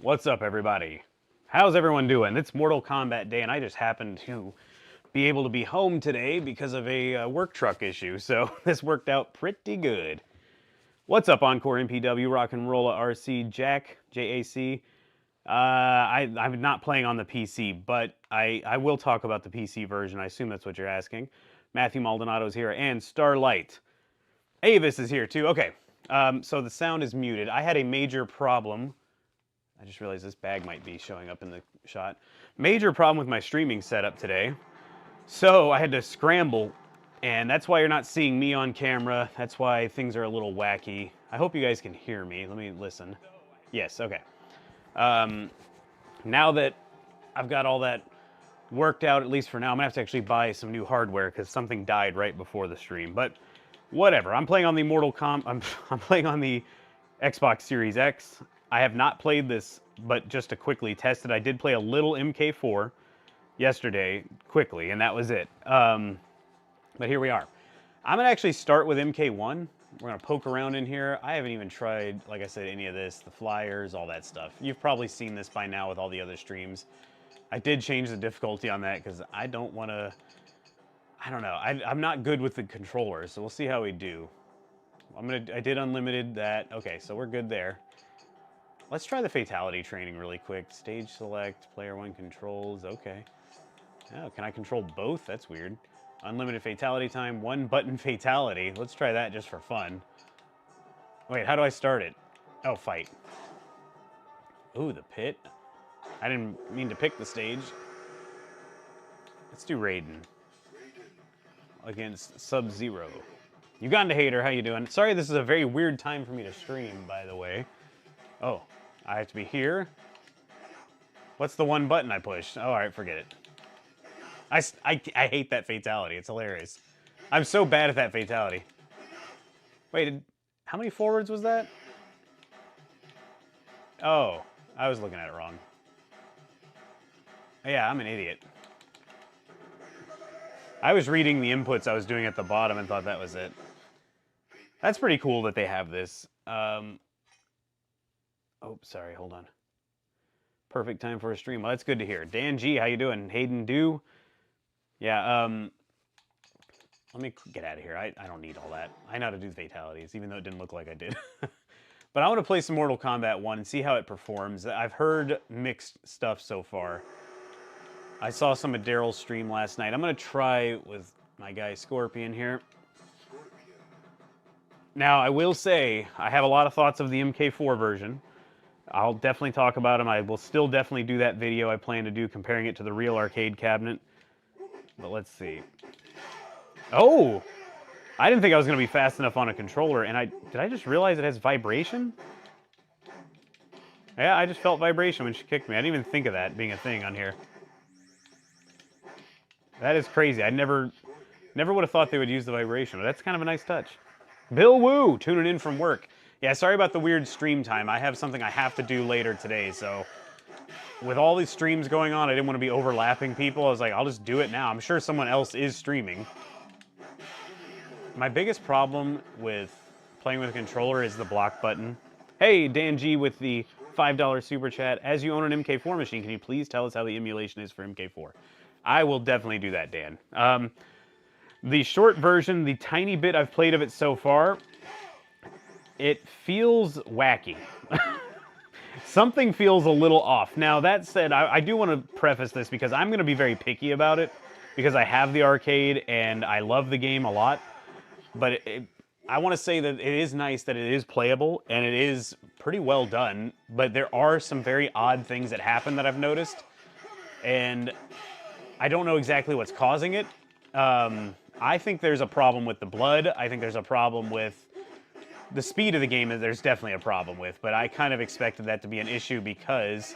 What's up, everybody? How's everyone doing? It's Mortal Kombat Day, and I just happened to be able to be home today because of a work truck issue, so this worked out pretty good. What's up, Encore MPW, Rock and Rolla RC, Jack, JAC? I'm not playing on the PC, but I will talk about the PC version. I assume that's what you're asking. Matthew Maldonado's here, and Starlight. Avis is here, too. Okay, so the sound is muted. I had a major problem. I just realized this bag might be showing up in the shot. Major problem with my streaming setup today. So I had to scramble, and that's why you're not seeing me on camera. That's why things are a little wacky. I hope you guys can hear me. Let me listen. Yes, okay. Now that I've got all that worked out, at least for now, I'm gonna have to actually buy some new hardware because something died right before the stream. But whatever. I'm playing on the I'm playing on the Xbox Series X. I have not played this, but just to quickly test it, I did play a little MK4 yesterday, quickly, and that was it. But here we are. I'm gonna actually start with MK1. We're gonna poke around in here. I haven't even tried, like I said, any of this, the flyers, all that stuff. You've probably seen this by now with all the other streams. I did change the difficulty on that because I don't want to, I don't know. I'm not good with the controller, so we'll see how we do. I did unlimited that. Okay, so we're good there. Let's try the fatality training really quick. Stage select, player one controls, okay. Oh, can I control both? That's weird. Unlimited fatality time, one button fatality. Let's try that just for fun. Wait, how do I start it? Oh, fight. Ooh, the pit. I didn't mean to pick the stage. Let's do Raiden. Against Sub-Zero. Uganda Hater, how you doing? Sorry, this is a very weird time for me to stream, by the way. Oh, I have to be here? What's the one button I pushed? Oh, all right, forget it. I hate that fatality. It's hilarious. I'm so bad at that fatality. Wait, how many forwards was that? Oh, I was looking at it wrong. Yeah, I'm an idiot. I was reading the inputs I was doing at the bottom and thought that was it. That's pretty cool that they have this. Oh, sorry, hold on. Perfect time for a stream. Well, that's good to hear. Dan G, how you doing? Hayden Do. Yeah, let me get out of here. I don't need all that. I know how to do fatalities, even though it didn't look like I did. But I want to play some Mortal Kombat 1 and see how it performs. I've heard mixed stuff so far. I saw some of Daryl's stream last night. I'm going to try with my guy Scorpion here. Now, I will say, I have a lot of thoughts of the MK4 version. I'll definitely talk about them. I will still definitely do that video I plan to do comparing it to the real arcade cabinet. But let's see. Oh! I didn't think I was going to be fast enough on a controller, and did I just realize it has vibration? Yeah, I just felt vibration when she kicked me. I didn't even think of that being a thing on here. That is crazy. I never would have thought they would use the vibration, but that's kind of a nice touch. Bill Woo, tuning in from work. Yeah, sorry about the weird stream time. I have something I have to do later today, so with all these streams going on, I didn't want to be overlapping people. I was like, I'll just do it now. I'm sure someone else is streaming. My biggest problem with playing with a controller is the block button. Hey, Dan G with the $5 super chat. As you own an MK4 machine, can you please tell us how the emulation is for MK4? I will definitely do that, Dan. The short version, the tiny bit I've played of it so far, it feels wacky. Something feels a little off. Now, that said, I do want to preface this because I'm going to be very picky about it because I have the arcade and I love the game a lot. But I want to say that it is nice that it is playable and it is pretty well done. But there are some very odd things that happen that I've noticed. And I don't know exactly what's causing it. I think there's a problem with the blood. I think there's a problem with the speed of the game. There's definitely a problem with, but I kind of expected that to be an issue because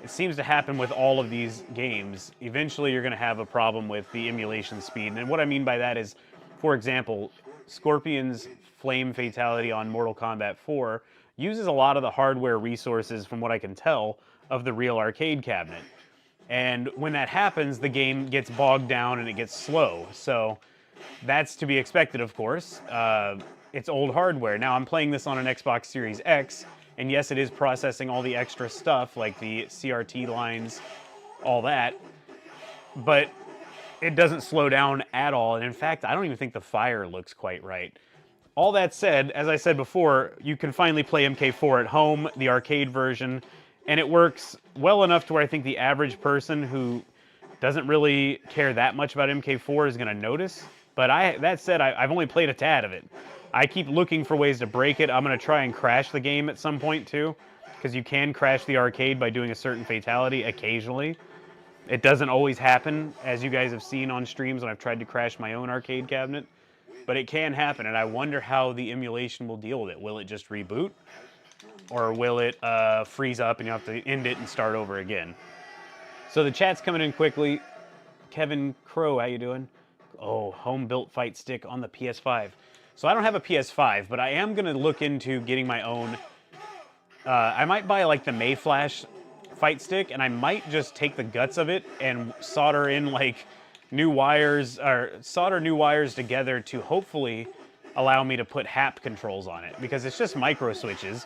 it seems to happen with all of these games. Eventually, you're going to have a problem with the emulation speed. And what I mean by that is, for example, Scorpion's flame fatality on Mortal Kombat 4 uses a lot of the hardware resources, from what I can tell, of the real arcade cabinet. And when that happens, the game gets bogged down and it gets slow. So that's to be expected, of course. It's old hardware. Now, I'm playing this on an Xbox Series X, And yes, it is processing all the extra stuff, like the CRT lines, all that. But it doesn't slow down at all. And in fact, I don't even think the fire looks quite right. All that said, as I said before, you can finally play MK4 at home, the arcade version, and it works well enough to where I think the average person who doesn't really care that much about MK4 is going to notice. But that said, I've only played a tad of it. I keep looking for ways to break it. I'm going to try and crash the game at some point too, because you can crash the arcade by doing a certain fatality occasionally. It doesn't always happen, as you guys have seen on streams when I've tried to crash my own arcade cabinet. But it can happen, and I wonder how the emulation will deal with it. Will it just reboot? Or will it freeze up and you have to end it and start over again? So the chat's coming in quickly. Kevin Crow, how you doing? Oh, home-built fight stick on the PS5. So I don't have a PS5, but I am going to look into getting my own. I might buy like the Mayflash fight stick, and I might just take the guts of it and solder in like new wires, or solder new wires together to hopefully allow me to put HAP controls on it, because it's just micro switches.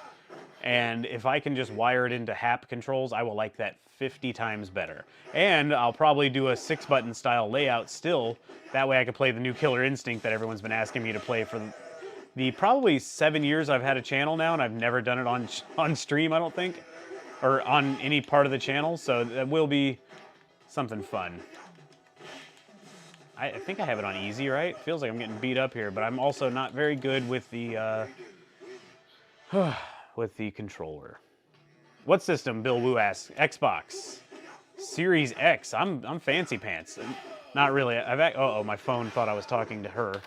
And if I can just wire it into HAP controls, I will like that 50 times better. And I'll probably do a 6-button style layout still. That way I can play the new Killer Instinct that everyone's been asking me to play for the probably 7 years I've had a channel now, and I've never done it on stream, I don't think, or on any part of the channel. So that will be something fun. I think I have it on easy, right? Feels like I'm getting beat up here, but I'm also not very good with the with the controller. What system? Bill Wu asks. Xbox Series X. I'm fancy pants. Not really. Uh-oh, my phone thought I was talking to her.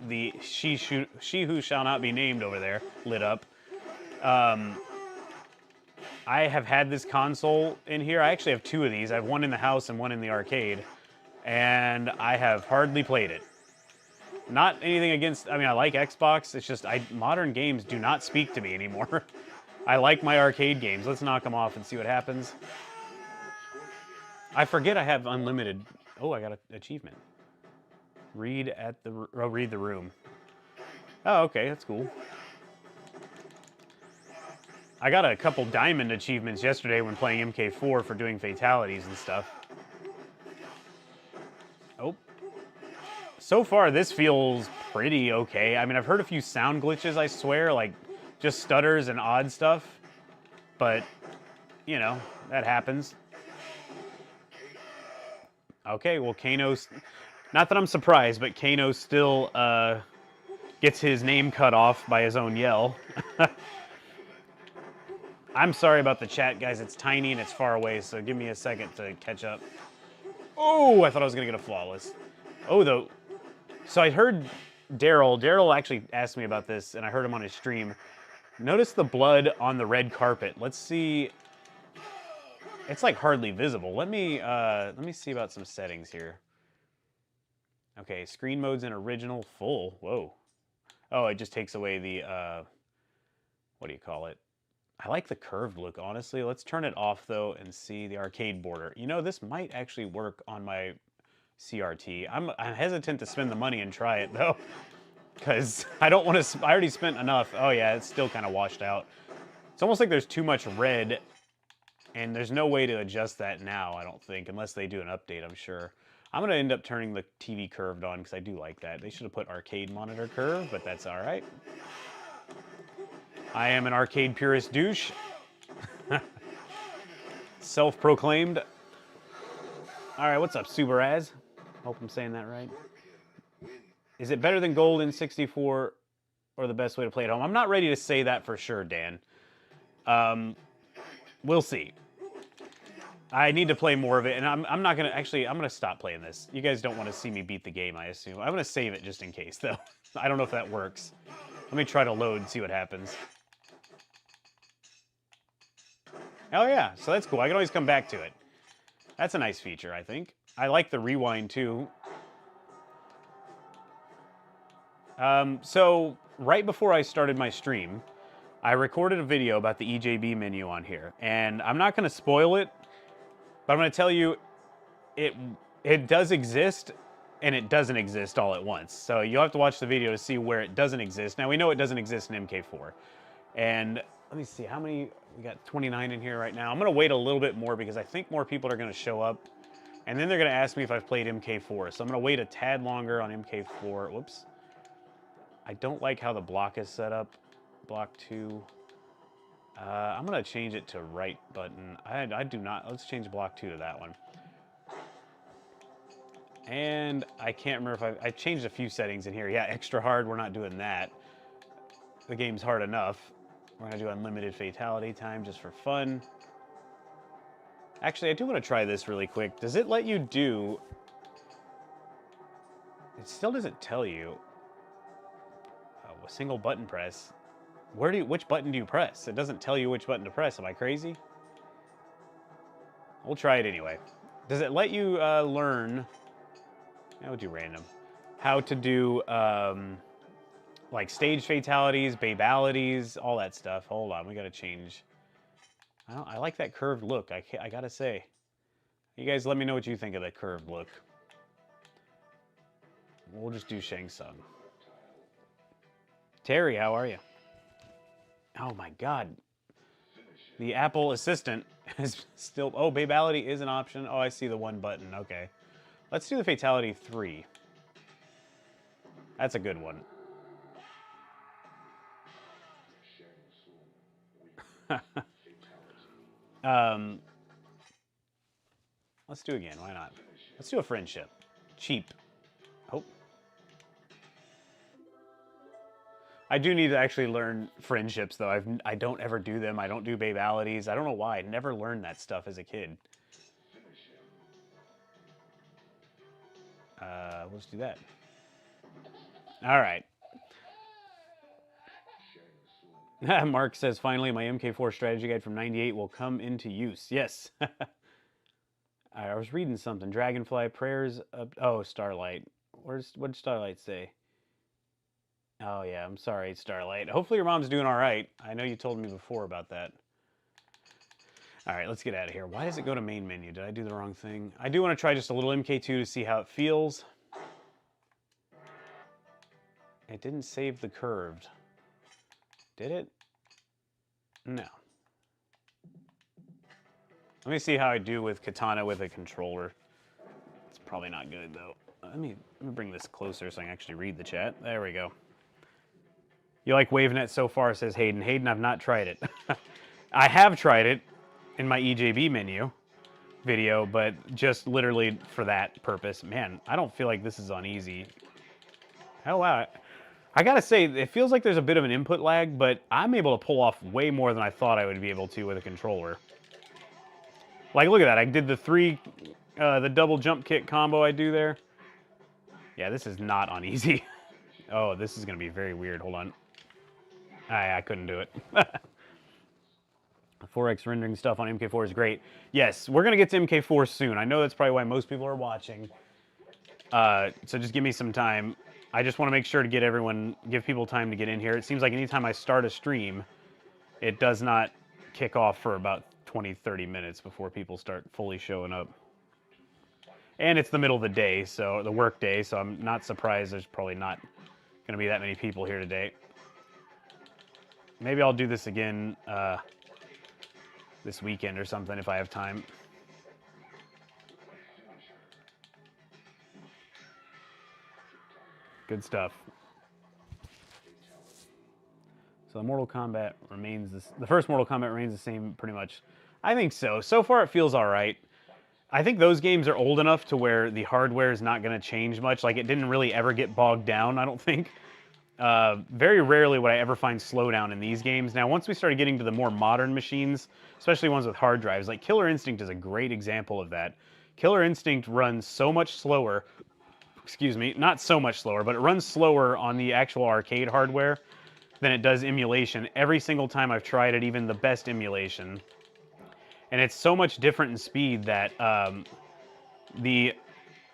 The she who shall not be named over there lit up. I have had this console in here. I actually have 2 of these. I have one in the house and one in the arcade. And I have hardly played it. Not anything against, I mean, I like Xbox. It's just, modern games do not speak to me anymore. I like my arcade games. Let's knock them off and see what happens. I forget I have unlimited. Oh, I got an achievement. Read the room. Oh, okay, that's cool. I got a couple diamond achievements yesterday when playing MK4 for doing fatalities and stuff. Oh. So far, this feels pretty okay. I mean, I've heard a few sound glitches, I swear, like just stutters and odd stuff. But, you know, that happens. Okay, well, Kano's... Not that I'm surprised, but Kano still gets his name cut off by his own yell. I'm sorry about the chat, guys. It's tiny and it's far away, so give me a second to catch up. Oh, I thought I was going to get a flawless. Oh, though. So I heard Daryl. Daryl actually asked me about this, and I heard him on his stream. Notice the blood on the red carpet. Let's see. It's like hardly visible. Let me see about some settings here. Okay, screen mode's in original full. Whoa. Oh, it just takes away the what do you call it? I like the curved look, honestly. Let's turn it off, though, and see the arcade border. You know, this might actually work on my CRT. I'm hesitant to spend the money and try it, though, because I don't want to... I already spent enough. Oh, yeah, it's still kind of washed out. It's almost like there's too much red, and there's no way to adjust that now, I don't think, unless they do an update, I'm sure. I'm going to end up turning the TV curved on, because I do like that. They should have put arcade monitor curve, but that's all right. I am an arcade purist douche. Self-proclaimed. All right, what's up, Subaraz? Hope I'm saying that right. Is it better than gold in 64 or the best way to play at home? I'm not ready to say that for sure, Dan. We'll see. I need to play more of it, and I'm not going to... Actually, I'm going to stop playing this. You guys don't want to see me beat the game, I assume. I'm going to save it just in case, though. I don't know if that works. Let me try to load and see what happens. Oh, yeah. So that's cool. I can always come back to it. That's a nice feature, I think. I like the rewind, too. So, right before I started my stream, I recorded a video about the EJB menu on here. And I'm not going to spoil it, but I'm going to tell you it does exist, and it doesn't exist all at once. So you'll have to watch the video to see where it doesn't exist. Now, we know it doesn't exist in MK4. And let me see, how many, we got 29 in here right now. I'm going to wait a little bit more because I think more people are going to show up. And then they're going to ask me if I've played MK4. So I'm going to wait a tad longer on MK4. Whoops. I don't like how the block is set up. Block 2. I'm going to change it to right button. I do not. Let's change block 2 to that one. And I can't remember if I changed a few settings in here. Yeah, extra hard. We're not doing that. The game's hard enough. We're going to do unlimited fatality time just for fun. Actually, I do want to try this really quick. Does it let you do... It still doesn't tell you. A single button press. Which button do you press? It doesn't tell you which button to press. Am I crazy? We'll try it anyway. Does it let you learn... We'll do random. How to do like stage fatalities, babalities, all that stuff. Hold on, we got to change... I like that curved look. I gotta say. You guys let me know what you think of that curved look. We'll just do Shang Tsung. Terry, how are you? Oh my god. The Apple Assistant is still... Oh, babality is an option. Oh, I see the one button. Okay. Let's do the Fatality 3. That's a good one. Let's do again. Why not? Let's do a friendship. Cheap. Oh. I do need to actually learn friendships, though. I don't ever do them. I don't do babalities. I don't know why. I never learned that stuff as a kid. Let's do that. All right. Mark says, finally, my MK4 strategy guide from 98 will come into use. Yes. I was reading something. Dragonfly, prayers. Oh, Starlight. What did Starlight say? Oh, yeah. I'm sorry, Starlight. Hopefully your mom's doing all right. I know you told me before about that. All right, let's get out of here. Why does it go to main menu? Did I do the wrong thing? I do want to try just a little MK2 to see how it feels. It didn't save the curved. Did it? No. Let me see how I do with Katana with a controller. It's probably not good, though. Let me bring this closer so I can actually read the chat. There we go. You like WaveNet so far, says Hayden. Hayden, I've not tried it. I have tried it in my EJB menu video, but just literally for that purpose. Man, I don't feel like this is on easy. Oh, wow. I gotta say, it feels like there's a bit of an input lag, but I'm able to pull off way more than I thought I would be able to with a controller. Like, look at that. I did the double jump kick combo I do there. Yeah, this is not on easy. Oh, this is gonna be very weird. Hold on. I couldn't do it. 4X rendering stuff on MK4 is great. Yes, we're gonna get to MK4 soon. I know that's probably why most people are watching. So just give me some time. I just want to make sure to give people time to get in here. It seems like anytime I start a stream, it does not kick off for about 20, 30 minutes before people start fully showing up. And it's the middle of the day, so the work day, so I'm not surprised there's probably not going to be that many people here today. Maybe I'll do this again this weekend or something if I have time. Good stuff. So the Mortal Kombat remains the first Mortal Kombat remains the same pretty much. I think so. So far it feels all right. I think those games are old enough to where the hardware is not going to change much. Like, it didn't really ever get bogged down, I don't think. Very rarely would I ever find slowdown in these games. Now, once we started getting to the more modern machines, especially ones with hard drives, like Killer Instinct is a great example of that. Killer Instinct runs so much slower. Excuse me, not so much slower, but it runs slower on the actual arcade hardware than it does emulation every single time I've tried it, even the best emulation. And it's so much different in speed that the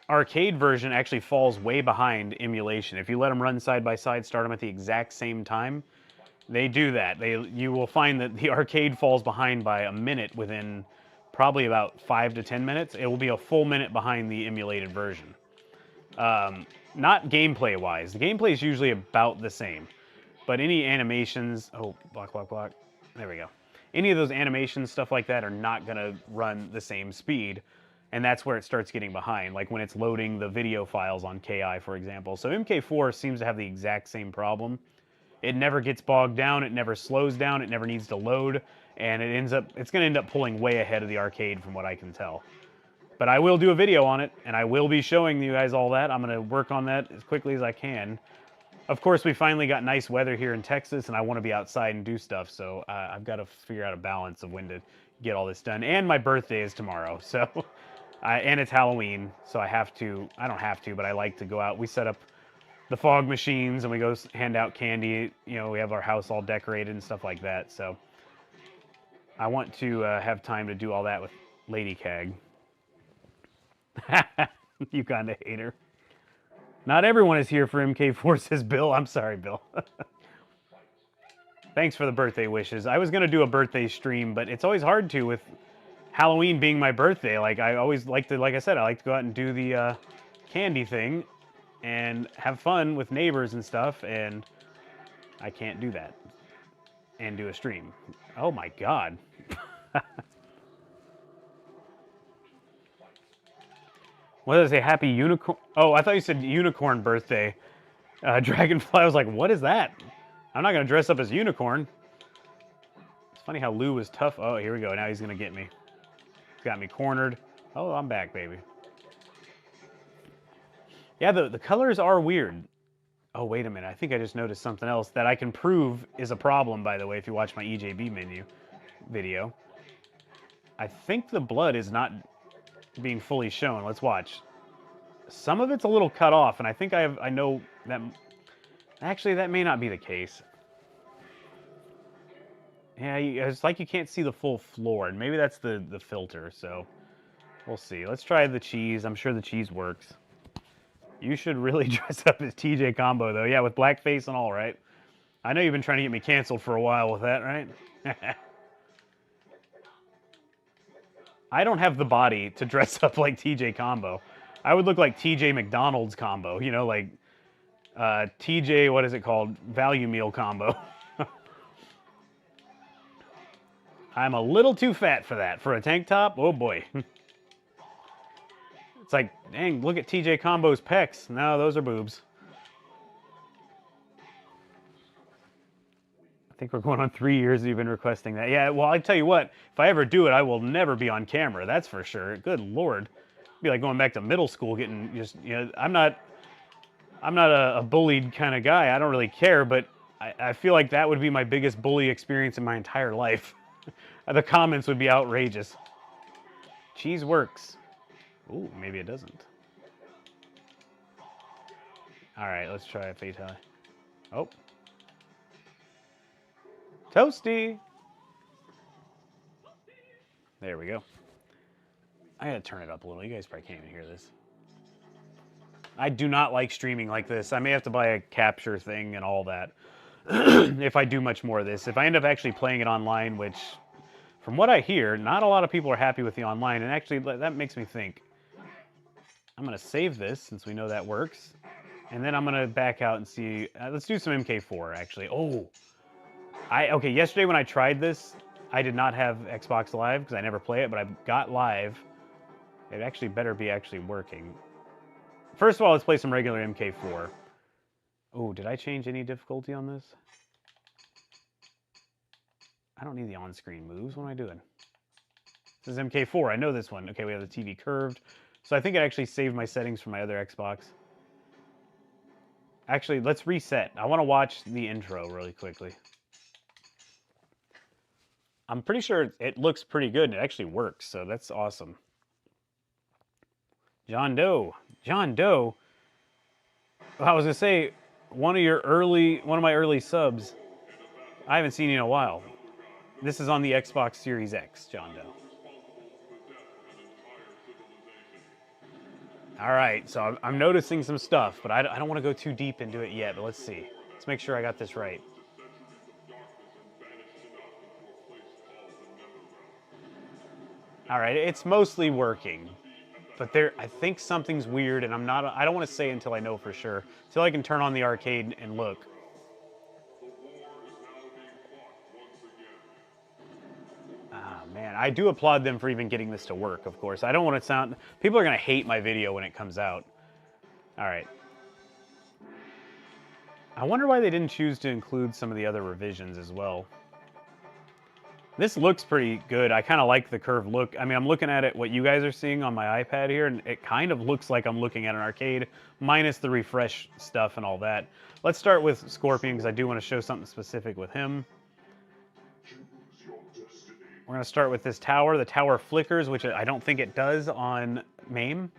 arcade version actually falls way behind emulation. If you let them run side by side, start them at the exact same time, they do that. You will find that the arcade falls behind by a minute within probably about 5 to 10 minutes. It will be a full minute behind the emulated version. Not gameplay-wise. The gameplay is usually about the same. But any animations... Oh, block, block, block. There we go. Any of those animations, stuff like that, are not going to run the same speed. And that's where it starts getting behind, like when it's loading the video files on KI, for example. So MK4 seems to have the exact same problem. It never gets bogged down, it never slows down, it never needs to load, and it's going to end up pulling way ahead of the arcade from what I can tell. But I will do a video on it, and I will be showing you guys all that. I'm going to work on that as quickly as I can. Of course, we finally got nice weather here in Texas, and I want to be outside and do stuff, so I've got to figure out a balance of when to get all this done. And my birthday is tomorrow, so... and it's Halloween, so I don't have to, but I like to go out. We set up the fog machines, and we go hand out candy. You know, we have our house all decorated and stuff like that, so... I want to have time to do all that with Lady Cag. You kind of hate her. Not everyone is here for MK4, says Bill. I'm sorry, Bill. Thanks for the birthday wishes. I was going to do a birthday stream, but it's always hard to with Halloween being my birthday. Like, I always like to, like I said, I like to go out and do the candy thing and have fun with neighbors and stuff, and I can't do that and do a stream. Oh my God. What does it say? Happy unicorn? Oh, I thought you said unicorn birthday. Dragonfly. I was like, what is that? I'm not going to dress up as unicorn. It's funny how Lou was tough. Oh, here we go. Now he's going to get me. He's got me cornered. Oh, I'm back, baby. Yeah, the colors are weird. Oh, wait a minute. I think I just noticed something else that I can prove is a problem, by the way, if you watch my EJB menu video. I think the blood is not being fully shown. Let's watch. Some of it's a little cut off, and I think I know that... Actually, that may not be the case. Yeah, it's like you can't see the full floor, and maybe that's the filter, so we'll see. Let's try the cheese. I'm sure the cheese works. You should really dress up as TJ Combo, though. Yeah, with blackface and all, right? I know you've been trying to get me canceled for a while with that, right? I don't have the body to dress up like TJ Combo. I would look like TJ McDonald's Combo, you know, like TJ, what is it called? Value Meal Combo. I'm a little too fat for that. For a tank top, oh boy. It's like, dang, look at TJ Combo's pecs. No, those are boobs. I think we're going on 3 years you've been requesting that. Yeah, well, I tell you what, if I ever do it, I will never be on camera. That's for sure. Good Lord. It'd be like going back to middle school, getting just, you know, I'm not a bullied kind of guy. I don't really care, but I feel like that would be my biggest bully experience in my entire life. The comments would be outrageous. Cheese works. Ooh, maybe it doesn't. All right, let's try a fatality. Oh. Toasty. There we go. I gotta turn it up a little. You guys probably can't even hear this. I do not like streaming like this. I may have to buy a capture thing and all that if I do much more of this. If I end up actually playing it online, which, from what I hear, not a lot of people are happy with the online, and actually that makes me think. I'm gonna save this since we know that works, and then I'm gonna back out and see. Let's do some MK4 actually. Oh, okay. Yesterday when I tried this, I did not have Xbox Live because I never play it, but I got live. It actually better be actually working. First of all, let's play some regular MK4. Oh, did I change any difficulty on this? I don't need the on-screen moves. What am I doing? This is MK4. I know this one. Okay, we have the TV curved. So I think it actually saved my settings from my other Xbox. Actually, let's reset. I want to watch the intro really quickly. I'm pretty sure it looks pretty good and it actually works, so that's awesome. John Doe. John Doe? I was going to say, one of my early subs. I haven't seen you in a while. This is on the Xbox Series X, John Doe. All right, so I'm noticing some stuff, but I don't want to go too deep into it yet, but let's see. Let's make sure I got this right. All right, it's mostly working, but I think something's weird, and I don't want to say until I know for sure, until I can turn on the arcade and look. I do applaud them for even getting this to work, of course. I don't want to sound... People are going to hate my video when it comes out. All right. I wonder why they didn't choose to include some of the other revisions as well. This looks pretty good. I kind of like the curved look. I mean, I'm looking at it, what you guys are seeing on my iPad here, and it kind of looks like I'm looking at an arcade, minus the refresh stuff and all that. Let's start with Scorpion, because I do want to show something specific with him. We're going to start with this tower. The tower flickers, which I don't think it does on MAME.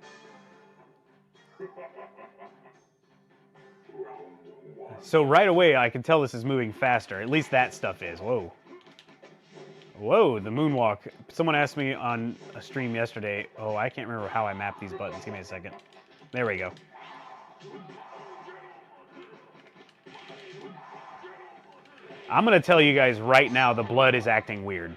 So right away, I can tell this is moving faster. At least that stuff is. Whoa. Whoa, the moonwalk. Someone asked me on a stream yesterday. Oh, I can't remember how I mapped these buttons. Give me a second. There we go. I'm going to tell you guys right now, the blood is acting weird.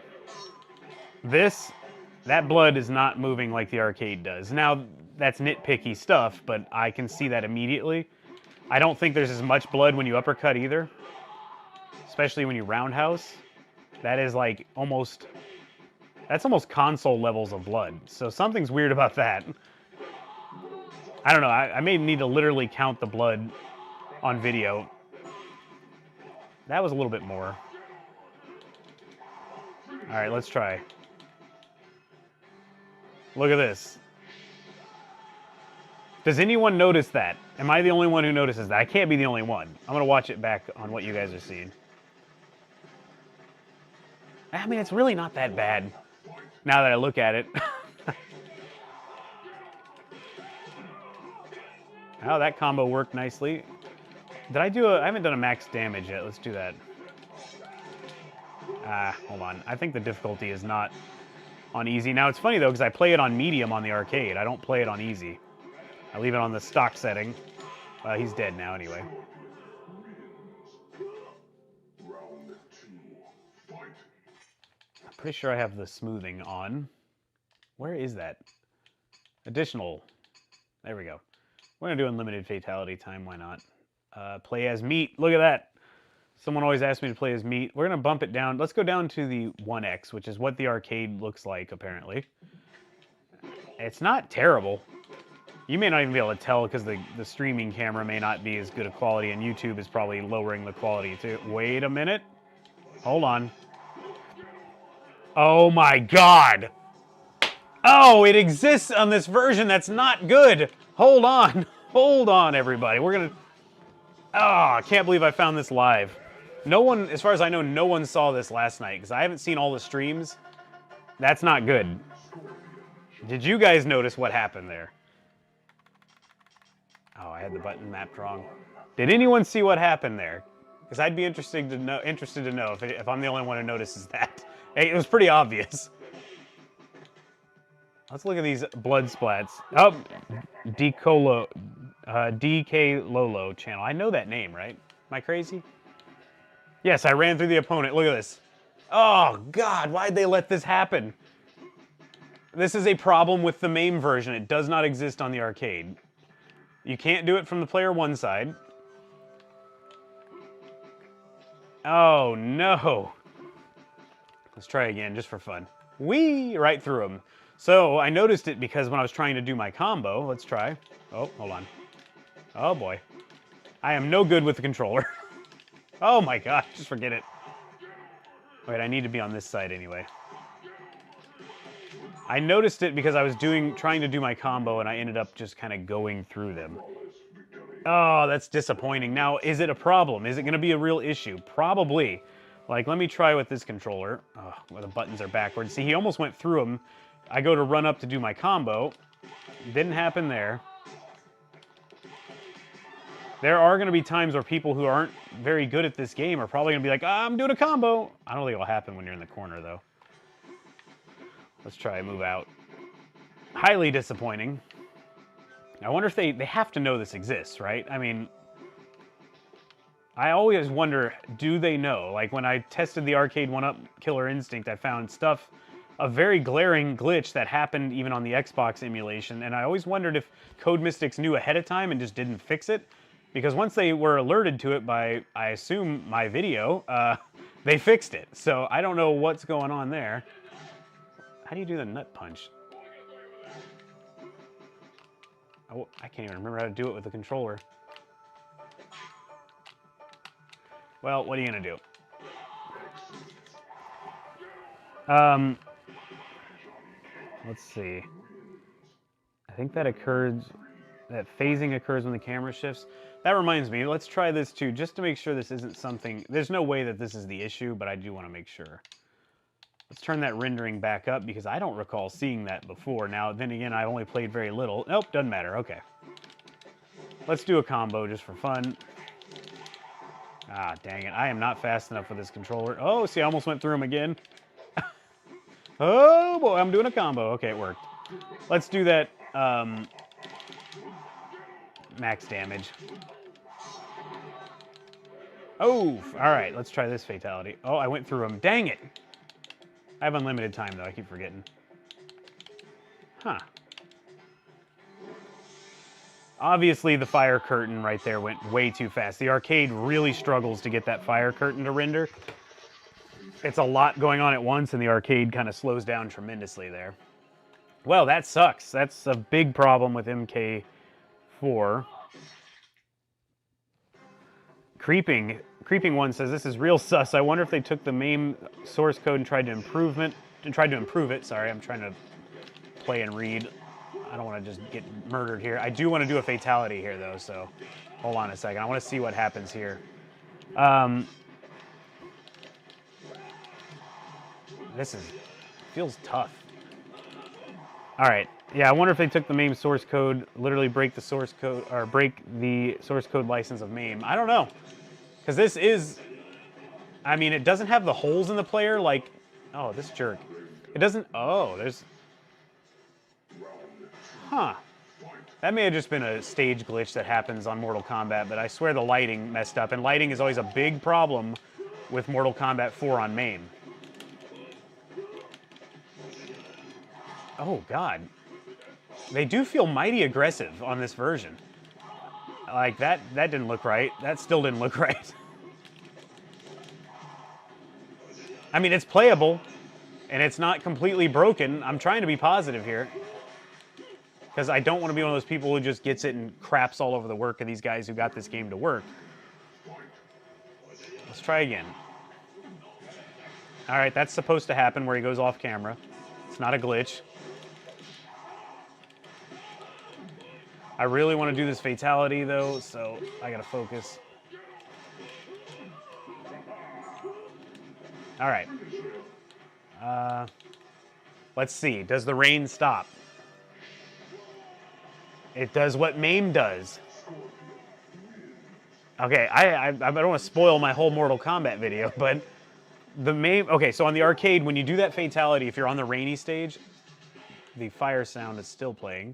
That blood is not moving like the arcade does. Now, that's nitpicky stuff, but I can see that immediately. I don't think there's as much blood when you uppercut either, especially when you roundhouse. That is like almost, that's almost console levels of blood. So something's weird about that. I don't know, I may need to literally count the blood on video. That was a little bit more. All right, let's try. Look at this. Does anyone notice that? Am I the only one who notices that? I can't be the only one. I'm going to watch it back on what you guys are seeing. I mean, it's really not that bad now that I look at it. Oh, that combo worked nicely. I haven't done a max damage yet. Let's do that. Hold on. I think the difficulty is not on easy. Now, it's funny, though, because I play it on medium on the arcade. I don't play it on easy. I leave it on the stock setting. Well, he's dead now anyway. I'm pretty sure I have the smoothing on. Where is that? Additional. There we go. We're going to do unlimited fatality time. Why not? Play as meat. Look at that. Someone always asks me to play as meat. We're going to bump it down. Let's go down to the 1X, which is what the arcade looks like, apparently. It's not terrible. You may not even be able to tell because the streaming camera may not be as good a quality, and YouTube is probably lowering the quality too. Wait a minute. Hold on. Oh my god! Oh, it exists on this version. That's not good. Hold on. Hold on, everybody. We're going to... Oh, I can't believe I found this live. No one, as far as I know, no one saw this last night because I haven't seen all the streams. That's not good. Did you guys notice what happened there? Oh, I had the button mapped wrong. Did anyone see what happened there? Because I'd be interested to know if I'm the only one who notices that. Hey, it was pretty obvious. Let's look at these blood splats. Oh, DK Lolo channel. I know that name, right? Am I crazy? Yes, I ran through the opponent. Look at this. Oh, God, why'd they let this happen? This is a problem with the MAME version. It does not exist on the arcade. You can't do it from the player one side. Oh, no. Let's try again, just for fun. Whee! Right through him. So, I noticed it because when I was trying to do my combo, let's try. Oh, hold on. Oh, boy. I am no good with the controller. Oh, my God, just forget it. Wait, I need to be on this side anyway. I noticed it because I was trying to do my combo, and I ended up just kind of going through them. Oh, that's disappointing. Now, is it a problem? Is it going to be a real issue? Probably. Like, let me try with this controller. Oh, where the buttons are backwards. See, he almost went through them. I go to run up to do my combo. Didn't happen there. There are going to be times where people who aren't very good at this game are probably going to be like, I'm doing a combo. I don't think it'll happen when you're in the corner, though. Let's try and move out. Highly disappointing. I wonder if they have to know this exists, right? I mean, I always wonder, do they know? Like when I tested the Arcade 1-Up Killer Instinct, I found a very glaring glitch that happened even on the Xbox emulation, and I always wondered if Code Mystics knew ahead of time and just didn't fix it. Because once they were alerted to it by, I assume, my video, they fixed it. So I don't know what's going on there. How do you do the nut punch? Oh, I can't even remember how to do it with the controller. Well, what are you gonna do? Let's see. I think that phasing occurs when the camera shifts. That reminds me, let's try this too, just to make sure this isn't something, there's no way that this is the issue, but I do want to make sure. Let's turn that rendering back up because I don't recall seeing that before. Now, then again, I've only played very little. Nope, doesn't matter, okay. Let's do a combo just for fun. Ah, dang it, I am not fast enough with this controller. Oh, see, I almost went through him again. Oh boy, I'm doing a combo. Okay, it worked. Let's do that max damage. Oh, all right, let's try this fatality. Oh, I went through him. Dang it. I have unlimited time, though. I keep forgetting. Huh. Obviously, the fire curtain right there went way too fast. The arcade really struggles to get that fire curtain to render. It's a lot going on at once, and the arcade kind of slows down tremendously there. Well, that sucks. That's a big problem with MK4. Creeping One says, this is real sus. I wonder if they took the MAME source code and tried to improve it. Sorry, I'm trying to play and read. I don't want to just get murdered here. I do want to do a fatality here, though, so hold on a second. I want to see what happens here. This feels tough. All right. Yeah, I wonder if they took the MAME source code, literally break the source code, or break the source code license of MAME. I don't know. Because this is, I mean, it doesn't have the holes in the player like, oh, this jerk. It doesn't, oh, there's, huh. That may have just been a stage glitch that happens on Mortal Kombat, but I swear the lighting messed up, and lighting is always a big problem with Mortal Kombat 4 on MAME. Oh, God. They do feel mighty aggressive on this version. Like, that didn't look right. That still didn't look right. I mean, it's playable, and it's not completely broken. I'm trying to be positive here. Because I don't want to be one of those people who just gets it and craps all over the work of these guys who got this game to work. Let's try again. All right, that's supposed to happen where he goes off camera. It's not a glitch. I really want to do this fatality, though, so I gotta focus. All right. Let's see. Does the rain stop? It does what MAME does. Okay, I don't want to spoil my whole Mortal Kombat video, but the MAME... Okay, so on the arcade, when you do that fatality, if you're on the rainy stage, the fire sound is still playing.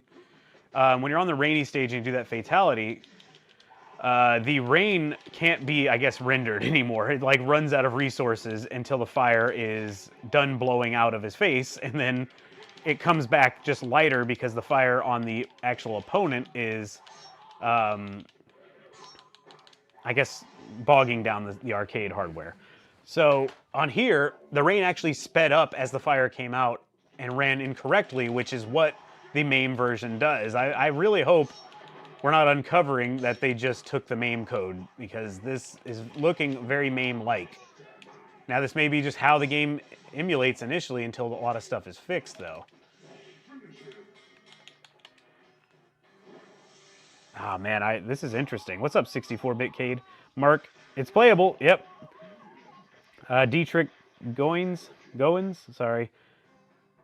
When you're on the rainy stage and you do that fatality, the rain can't be, I guess, rendered anymore. It like runs out of resources until the fire is done blowing out of his face, and then it comes back just lighter because the fire on the actual opponent is, I guess, bogging down the arcade hardware. So on here, the rain actually sped up as the fire came out and ran incorrectly, which is what the MAME version does. I really hope we're not uncovering that they just took the MAME code, because this is looking very MAME-like. Now, this may be just how the game emulates initially until a lot of stuff is fixed, though. Oh, man, this is interesting. What's up, 64-bit Cade? Mark, it's playable. Yep. Dietrich Goins, sorry.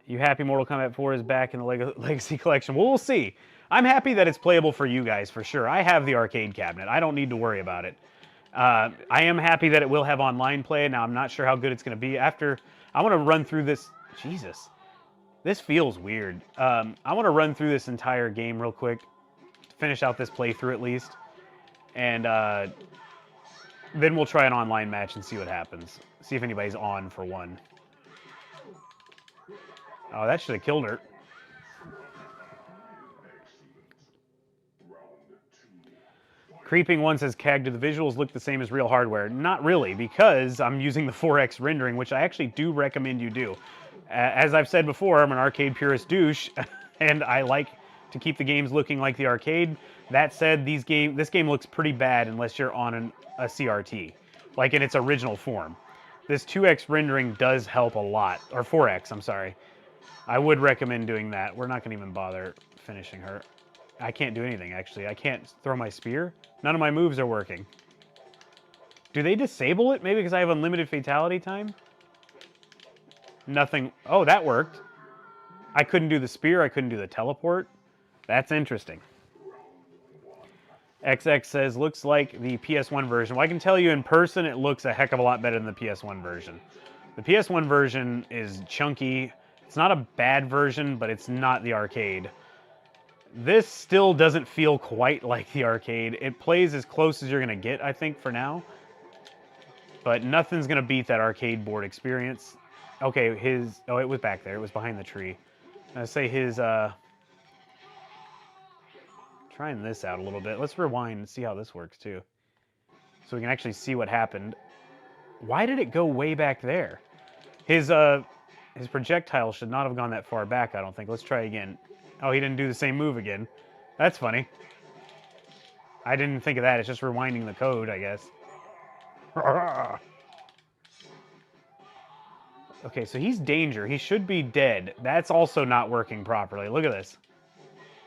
You happy Mortal Kombat 4 is back in the Legacy Collection? Well, we'll see. I'm happy that it's playable for you guys, for sure. I have the arcade cabinet. I don't need to worry about it. I am happy that it will have online play. Now, I'm not sure how good it's going to be. I want to run through this. Jesus. This feels weird. I want to run through this entire game real quick. Finish out this playthrough, at least. And then we'll try an online match and see what happens. See if anybody's on for one. Oh, that should have killed her. Creeping One says, CAG, do the visuals look the same as real hardware? Not really, because I'm using the 4X rendering, which I actually do recommend you do. As I've said before, I'm an arcade purist douche, and I like to keep the games looking like the arcade. That said, this game looks pretty bad unless you're on a CRT, like in its original form. This 2x rendering does help a lot, or 4x, I'm sorry. I would recommend doing that. We're not going to even bother finishing her. I can't do anything, actually. I can't throw my spear. None of my moves are working. Do they disable it? Maybe because I have unlimited fatality time? Nothing. Oh, that worked. I couldn't do the spear. I couldn't do the teleport. That's interesting. XX says, looks like the PS1 version. Well, I can tell you in person, it looks a heck of a lot better than the PS1 version. The PS1 version is chunky. It's not a bad version, but it's not the arcade. This still doesn't feel quite like the arcade. It plays as close as you're going to get, I think, for now. But nothing's going to beat that arcade board experience. Okay, oh, it was back there. It was behind the tree. I say his, trying this out a little bit. Let's rewind and see how this works, too. So we can actually see what happened. Why did it go way back there? His projectile should not have gone that far back, I don't think. Let's try again. Oh, he didn't do the same move again. That's funny. I didn't think of that. It's just rewinding the code, I guess. Okay, so he's danger. He should be dead. That's also not working properly. Look at this.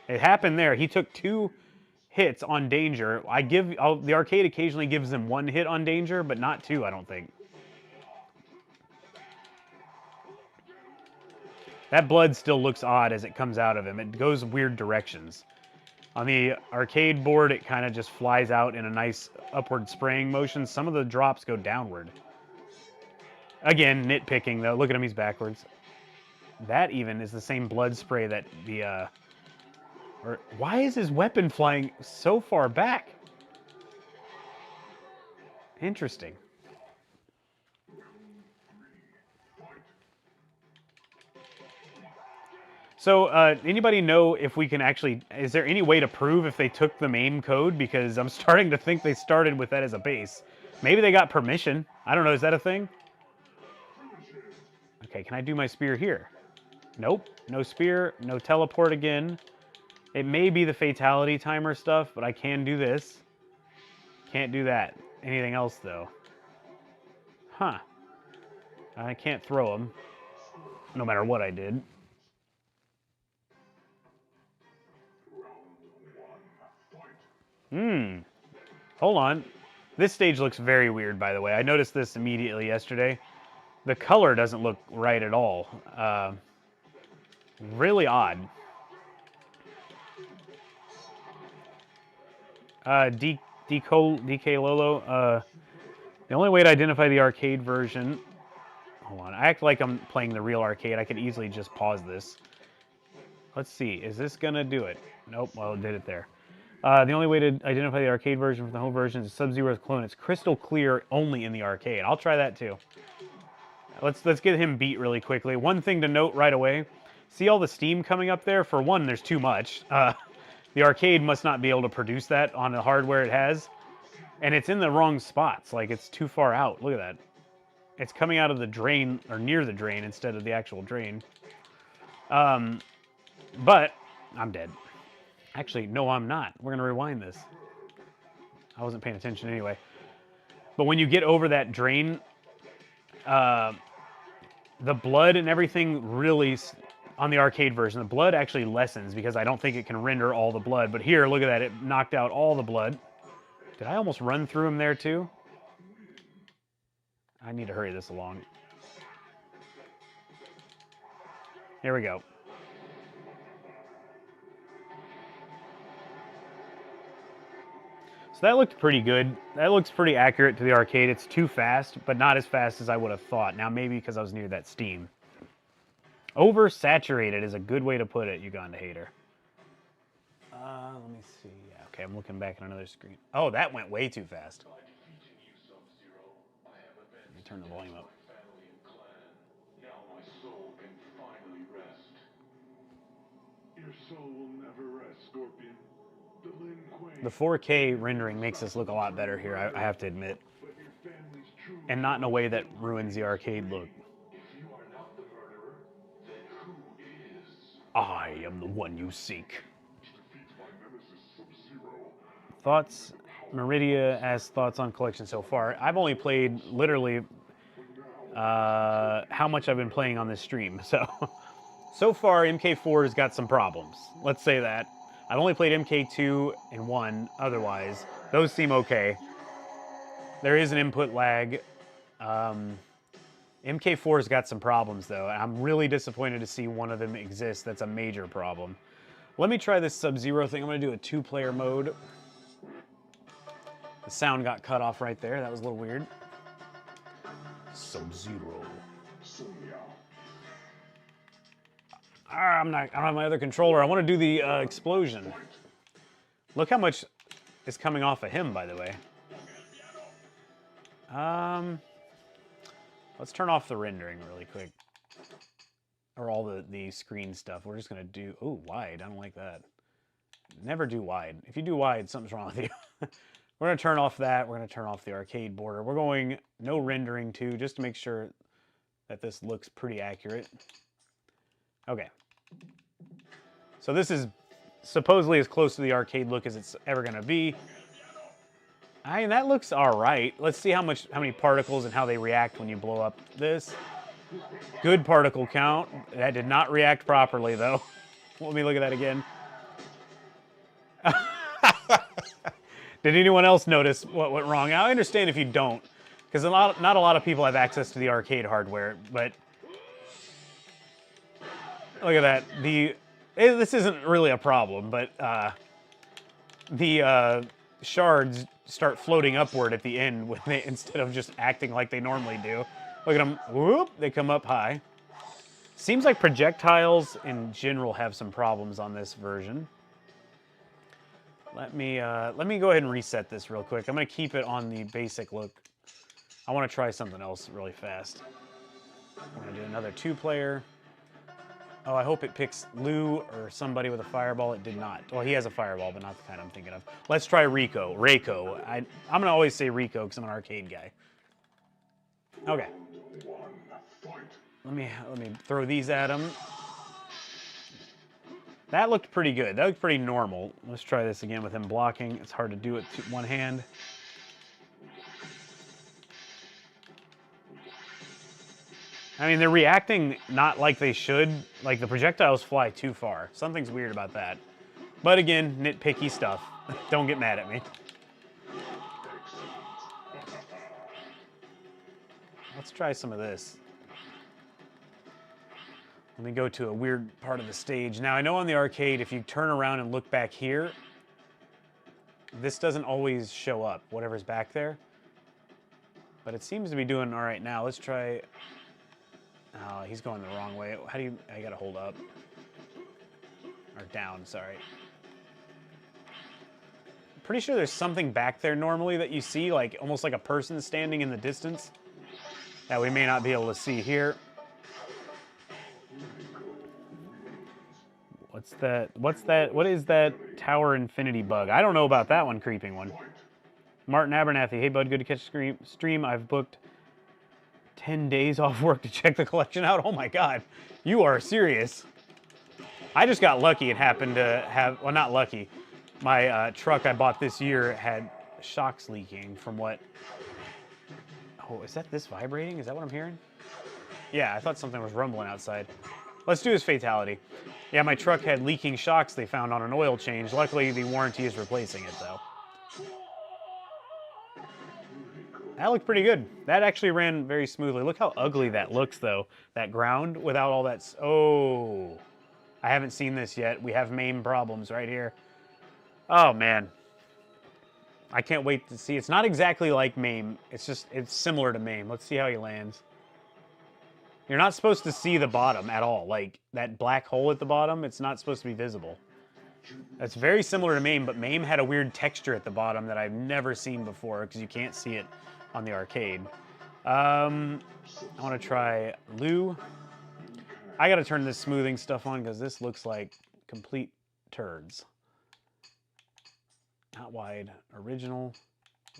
It happened there. He took 2 hits on danger. The arcade occasionally gives them 1 hit on danger, but not 2, I don't think. That blood still looks odd as it comes out of him. It goes weird directions. On the arcade board, it kind of just flies out in a nice upward spraying motion. Some of the drops go downward. Again, nitpicking, though. Look at him, he's backwards. That even is the same blood spray that the... why is his weapon flying so far back? Interesting. So, anybody know if we can actually... Is there any way to prove if they took the MAME code? Because I'm starting to think they started with that as a base. Maybe they got permission. I don't know. Is that a thing? Okay, can I do my spear here? Nope. No spear. No teleport again. It may be the fatality timer stuff, but I can do this. Can't do that. Anything else, though? Huh. I can't throw them. No matter what I did. Hold on. This stage looks very weird, by the way. I noticed this immediately yesterday. The color doesn't look right at all. Really odd. DK Lolo. The only way to identify the arcade version... Hold on. I act like I'm playing the real arcade. I could easily just pause this. Let's see. Is this going to do it? Nope. Well, it did it there. The only way to identify the arcade version from the home version is Sub-Zero's clone. It's crystal clear only in the arcade. I'll try that too. Let's get him beat really quickly. One thing to note right away. See all the steam coming up there? For one, there's too much. The arcade must not be able to produce that on the hardware it has. And it's in the wrong spots. Like, it's too far out. Look at that. It's coming out of the drain, or near the drain, instead of the actual drain. But I'm dead. Actually, no, I'm not. We're going to rewind this. I wasn't paying attention anyway. But when you get over that drain, the blood and everything really, on the arcade version, the blood actually lessens because I don't think it can render all the blood. But here, look at that. It knocked out all the blood. Did I almost run through him there too? I need to hurry this along. Here we go. So that looked pretty good. That looks pretty accurate to the arcade. It's too fast, but not as fast as I would have thought. Now, maybe because I was near that steam. Oversaturated is a good way to put it, Uganda hater. Let me see. Yeah, okay, I'm looking back at another screen. Oh, that went way too fast. Let me turn the volume up. Your soul will never rest, Scorpion. The 4K rendering makes this look a lot better here, I have to admit. And not in a way that ruins the arcade look. I am the one you seek. Thoughts? Meridia asks thoughts on Collection so far. I've only played literally how much I've been playing on this stream. So far, MK4 has got some problems. Let's say that. I've only played MK2 and 1 otherwise. Those seem okay. There is an input lag. MK4's got some problems, though. I'm really disappointed to see one of them exist. That's a major problem. Let me try this Sub-Zero thing. I'm going to do a 2-player mode. The sound got cut off right there. That was a little weird. Sub-Zero. I don't have my other controller. I want to do the explosion. Look how much is coming off of him, by the way. Let's turn off the rendering really quick. Or all the screen stuff. We're just going to do... Oh, wide. I don't like that. Never do wide. If you do wide, something's wrong with you. We're going to turn off that. We're going to turn off the arcade border. We're going no rendering too, just to make sure that this looks pretty accurate. Okay. So this is supposedly as close to the arcade look as it's ever going to be. I mean, that looks all right. Let's see how many particles and how they react when you blow up this. Good particle count. That did not react properly, though. Let me look at that again. Did anyone else notice what went wrong? I understand if you don't, because not a lot of people have access to the arcade hardware, but look at that. This isn't really a problem, but the shards start floating upward at the end when instead of just acting like they normally do. Look at them. Whoop, they come up high. Seems like projectiles in general have some problems on this version. Let me go ahead and reset this real quick. I'm going to keep it on the basic look. I want to try something else really fast. I'm going to do another 2-player. Oh, I hope it picks Lou or somebody with a fireball. It did not. Well, he has a fireball, but not the kind I'm thinking of. Let's try Rico. Reiko. I'm going to always say Rico because I'm an arcade guy. Okay. Let me throw these at him. That looked pretty good. That looked pretty normal. Let's try this again with him blocking. It's hard to do it to one hand. I mean, they're reacting not like they should. Like, the projectiles fly too far. Something's weird about that. But again, nitpicky stuff. Don't get mad at me. Let's try some of this. Let me go to a weird part of the stage. Now, I know on the arcade, if you turn around and look back here, this doesn't always show up, whatever's back there. But it seems to be doing all right now. Let's try... Oh, he's going the wrong way. How do you... I gotta hold up. Or down, sorry. Pretty sure there's something back there normally that you see, like almost like a person standing in the distance that we may not be able to see here. What's that? What's that? What is that tower infinity bug? I don't know about that one creeping one. Martin Abernathy, hey bud, good to catch a stream. I've booked 10 days off work to check the collection out. Oh my God, you are serious. I just got lucky. It happened to have, well, not lucky. My truck I bought this year had shocks leaking from what? Oh, is that this vibrating? Is that what I'm hearing? Yeah, I thought something was rumbling outside. Let's do his fatality. Yeah, my truck had leaking shocks they found on an oil change. Luckily, the warranty is replacing it, though. That looked pretty good. That actually ran very smoothly. Look how ugly that looks, though. That ground without all that... Oh, I haven't seen this yet. We have MAME problems right here. Oh, man. I can't wait to see. It's not exactly like MAME. It's similar to MAME. Let's see how he lands. You're not supposed to see the bottom at all. Like, that black hole at the bottom, it's not supposed to be visible. That's very similar to MAME, but MAME had a weird texture at the bottom that I've never seen before because you can't see it on the arcade. I want to try Lou. I got to turn this smoothing stuff on because this looks like complete turds. Not wide. Original.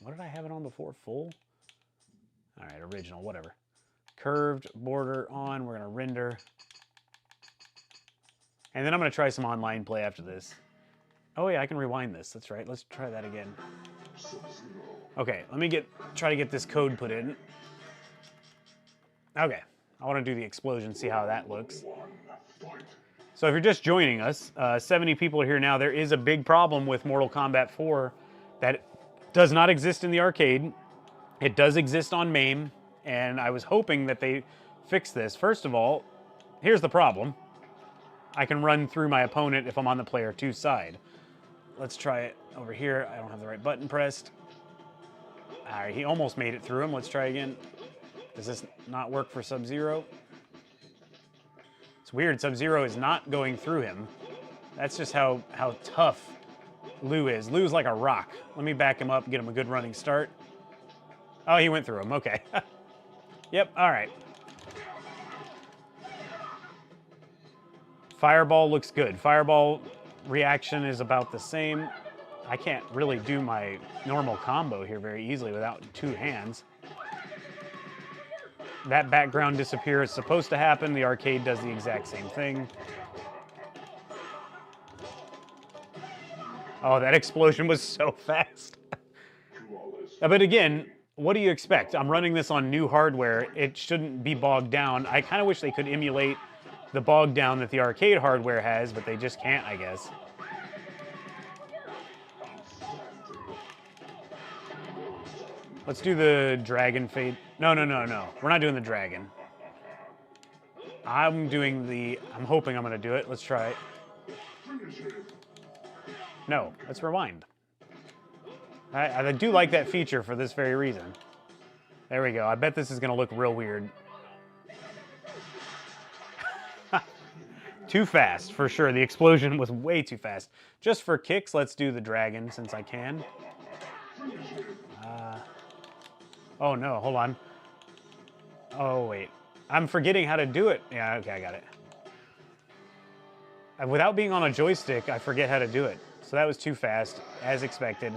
What did I have it on before? Full? All right, original, whatever. Curved border on. We're going to render. And then I'm going to try some online play after this. Oh, yeah, I can rewind this. That's right. Let's try that again. Okay, let me try to get this code put in. Okay, I want to do the explosion, see how that looks. So if you're just joining us, 70 people are here now. There is a big problem with Mortal Kombat 4 that does not exist in the arcade. It does exist on MAME, and I was hoping that they fix this. First of all, here's the problem. I can run through my opponent if I'm on the player 2 side. Let's try it over here. I don't have the right button pressed. All right, he almost made it through him. Let's try again. Does this not work for Sub-Zero? It's weird, Sub-Zero is not going through him. That's just how tough Liu is. Liu's like a rock. Let me back him up, get him a good running start. Oh, he went through him, okay. Yep, all right. Fireball looks good. Fireball reaction is about the same. I can't really do my normal combo here very easily without 2 hands. That background disappear is supposed to happen. The arcade does the exact same thing. Oh, that explosion was so fast. But again, what do you expect? I'm running this on new hardware. It shouldn't be bogged down. I kind of wish they could emulate the bog down that the arcade hardware has, but they just can't, I guess. Let's do the dragon fade. No. We're not doing the dragon. I'm hoping I'm gonna do it. Let's try it. No, let's rewind. I do like that feature for this very reason. There we go. I bet this is gonna look real weird. Too fast, for sure. The explosion was way too fast. Just for kicks, let's do the dragon since I can. Oh no, hold on. Oh wait, I'm forgetting how to do it. Yeah, okay, I got it. Without being on a joystick, I forget how to do it. So that was too fast, as expected.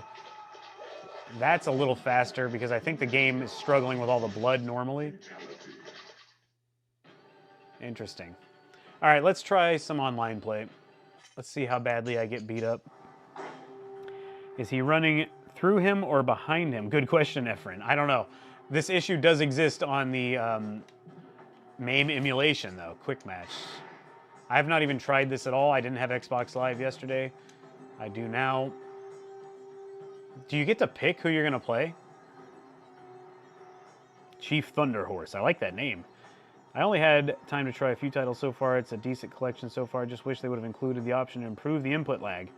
That's a little faster because I think the game is struggling with all the blood normally. Interesting. All right, let's try some online play. Let's see how badly I get beat up. Is he running through him or behind him? Good question, Efren. I don't know. This issue does exist on the MAME emulation, though. Quick match. I have not even tried this at all. I didn't have Xbox Live yesterday. I do now. Do you get to pick who you're going to play? Chief Thunderhorse. I like that name. I only had time to try a few titles so far. It's a decent collection so far. Just wish they would have included the option to improve the input lag.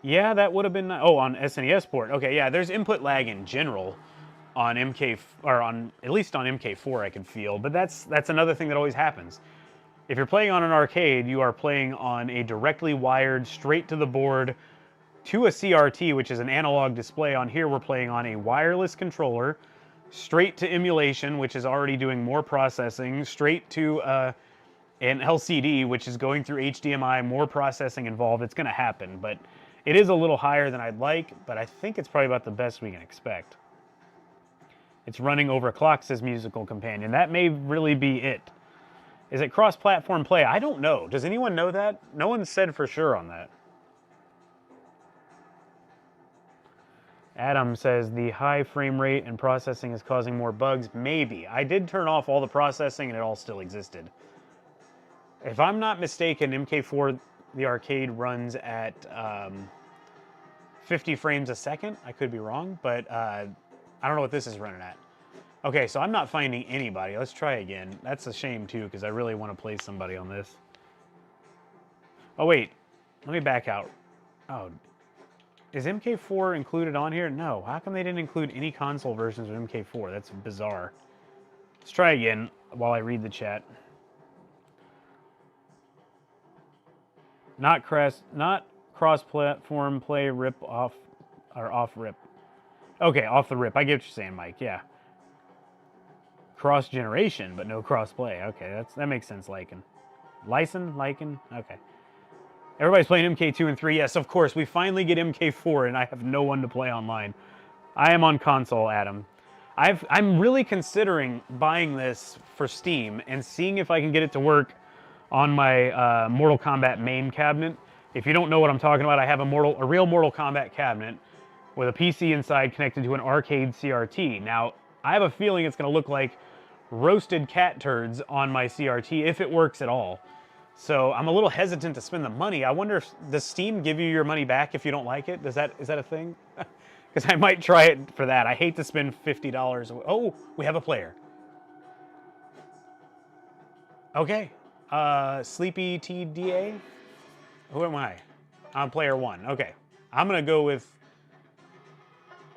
Yeah, that would have been... Oh, on SNES port. Okay, yeah, there's input lag in general on MK... Or on... At least on MK4 I can feel. But that's another thing that always happens. If you're playing on an arcade, you are playing on a directly wired, straight to the board, to a CRT, which is an analog display. On here, we're playing on a wireless controller, straight to emulation, which is already doing more processing, straight to an LCD, which is going through HDMI, more processing involved. It's going to happen, but it is a little higher than I'd like, but I think it's probably about the best we can expect. It's running overclocked, says Musical Companion. That may really be it. Is it cross-platform play? I don't know. Does anyone know that? No one said for sure on that. Adam says the high frame rate and processing is causing more bugs. Maybe. I did turn off all the processing and it all still existed. If I'm not mistaken, MK4, the arcade runs at 50 frames a second. I could be wrong, but I don't know what this is running at. Okay, so I'm not finding anybody. Let's try again. That's a shame too, because I really want to play somebody on this. Oh wait, let me back out. Oh, is MK4 included on here? No. How come they didn't include any console versions of MK4? That's bizarre. Let's try again while I read the chat. Not cross-platform play rip off or off rip. Okay, off the rip. I get what you're saying, Mike. Yeah. Cross generation, but no cross play. Okay, that makes sense. Lycan. Okay. Everybody's playing MK2 and 3. Yes, of course. We finally get MK4, and I have no one to play online. I am on console, Adam. I'm really considering buying this for Steam and seeing if I can get it to work on my Mortal Kombat main cabinet. If you don't know what I'm talking about, I have a real Mortal Kombat cabinet with a PC inside connected to an arcade CRT. Now, I have a feeling it's going to look like roasted cat turds on my CRT if it works at all. So I'm a little hesitant to spend the money. I wonder if does Steam give you your money back if you don't like it? Is that a thing? Because I might try it for that. I hate to spend $50. Oh, we have a player. Okay. Sleepy TDA? Who am I? I'm player 1. Okay. I'm going to go with...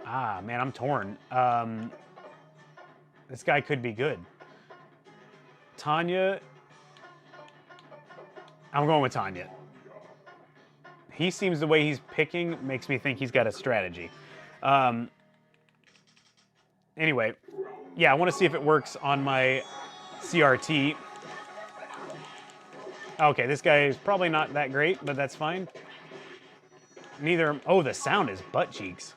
Ah, man, I'm torn. This guy could be good. Tanya... I'm going with Tanya. He seems the way he's picking makes me think he's got a strategy. Anyway, yeah, I want to see if it works on my CRT. Okay, this guy is probably not that great, but that's fine. Neither... Oh, the sound is butt cheeks.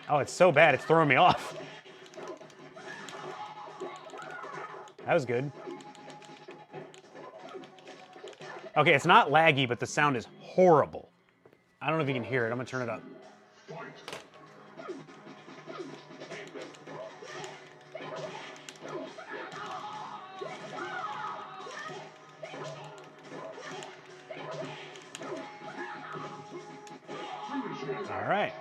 Oh, it's so bad, it's throwing me off. That was good. Okay, it's not laggy, but the sound is horrible. I don't know if you can hear it. I'm going to turn it up. All right.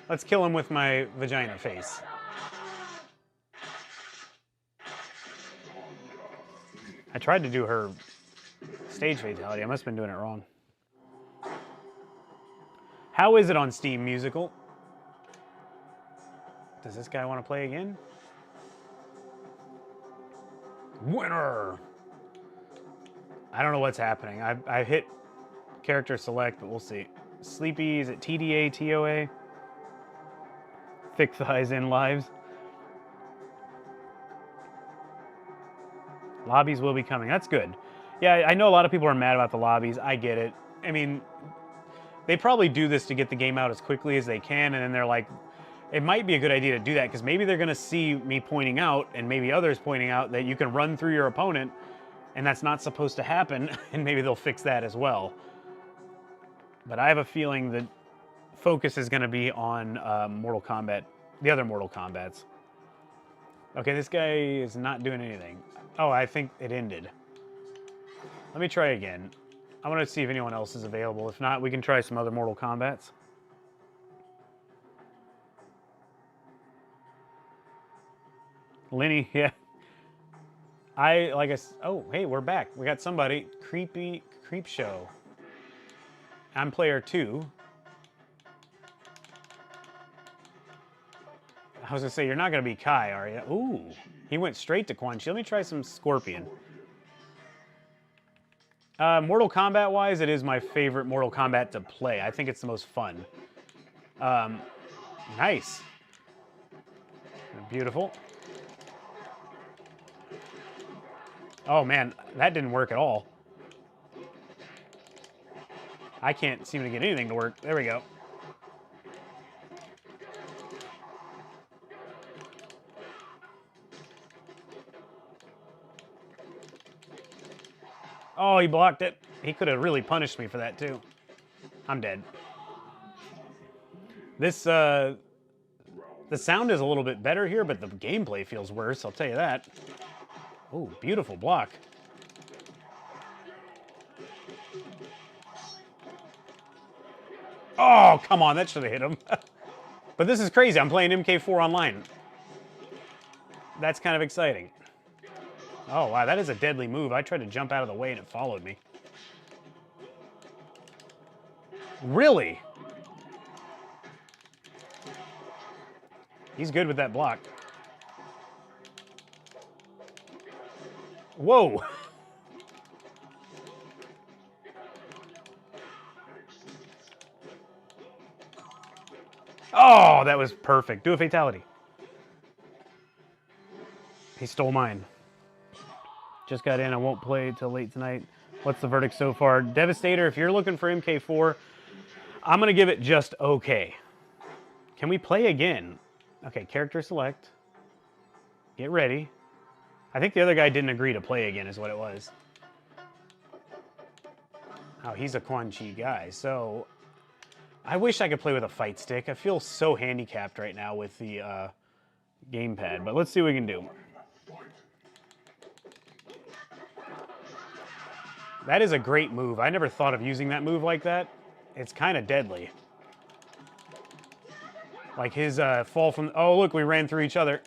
Let's kill him with my vagina face. I tried to do her stage fatality. I must have been doing it wrong. How is it on Steam Musical? Does this guy want to play again? Winner! I don't know what's happening. I hit character select, but we'll see. Sleepy, is it TDA, TOA? Thick thighs in lives. Lobbies will be coming. That's good. Yeah, I know a lot of people are mad about the lobbies. I get it. I mean, they probably do this to get the game out as quickly as they can, and then they're like, it might be a good idea to do that, because maybe they're going to see me pointing out, and maybe others pointing out, that you can run through your opponent, and that's not supposed to happen, and maybe they'll fix that as well. But I have a feeling that focus is going to be on Mortal Kombat, the other Mortal Kombats. Okay, this guy is not doing anything. Oh, I think it ended. Let me try again. I want to see if anyone else is available. If not, we can try some other Mortal Kombats. Lenny, yeah. Oh, hey, we're back. We got somebody. Creep Show. I'm player 2. I was gonna say, you're not gonna be Kai, are you? Ooh, he went straight to Quan Chi. Let me try some Scorpion. Mortal Kombat-wise, it is my favorite Mortal Kombat to play. I think it's the most fun. Nice. Beautiful. Oh, man, that didn't work at all. I can't seem to get anything to work. There we go. Oh, he blocked it. He could have really punished me for that, too. I'm dead. This, the sound is a little bit better here, but the gameplay feels worse, I'll tell you that. Oh, beautiful block. Oh, come on, that should have hit him. But this is crazy. I'm playing MK4 online. That's kind of exciting. Oh, wow, that is a deadly move. I tried to jump out of the way and it followed me. Really? He's good with that block. Whoa. Oh, that was perfect. Do a fatality. He stole mine. Just got in. I won't play till late tonight. What's the verdict so far? Devastator, if you're looking for MK4, I'm going to give it just okay. Can we play again? Okay, character select. Get ready. I think the other guy didn't agree to play again is what it was. Oh, he's a Quan Chi guy. So I wish I could play with a fight stick. I feel so handicapped right now with the gamepad, but let's see what we can do. That is a great move. I never thought of using that move like that. It's kind of deadly. Like his fall from... Oh, look, we ran through each other.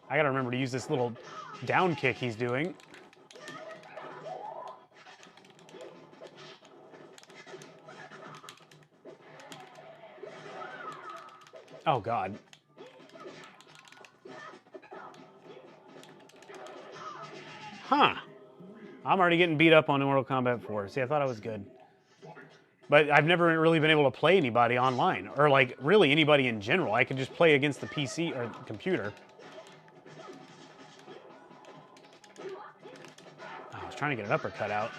I got to remember to use this little down kick he's doing. Oh, God. Huh. I'm already getting beat up on Mortal Kombat 4. See, I thought I was good. But I've never really been able to play anybody online. Or, like, really anybody in general. I could just play against the PC or the computer. Oh, I was trying to get an uppercut out.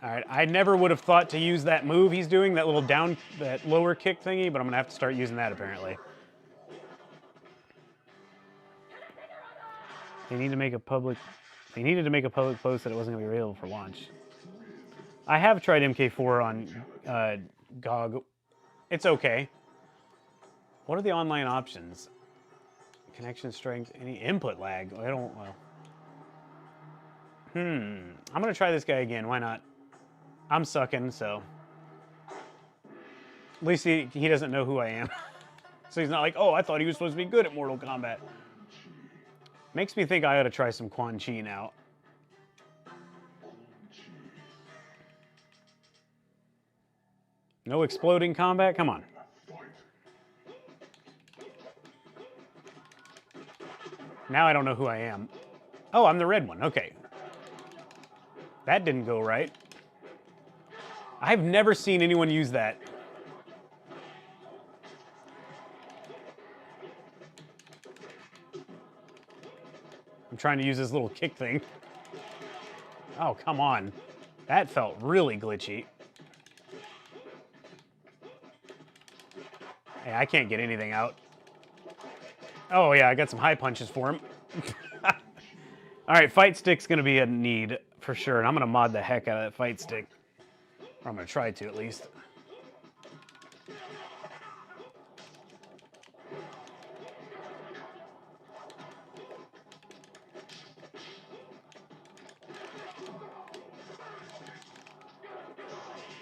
All right, I never would have thought to use that move he's doing, that little down, that lower kick thingy, but I'm gonna have to start using that apparently. They needed to make a public post that it wasn't gonna be available for launch. I have tried MK4 on GOG. It's okay. What are the online options? Connection strength, any input lag? I don't, well. I'm gonna try this guy again, why not? I'm sucking, so. At least he doesn't know who I am. So he's not like, oh, I thought he was supposed to be good at Mortal Kombat. Makes me think I ought to try some Quan Chi now. No exploding combat? Come on. Now I don't know who I am. Oh, I'm the red one. Okay. That didn't go right. I've never seen anyone use that. I'm trying to use this little kick thing. Oh, come on. That felt really glitchy. Hey, I can't get anything out. Oh, yeah, I got some high punches for him. All right, fight stick's going to be a need for sure, and I'm going to mod the heck out of that fight stick. Or I'm going to try to, at least.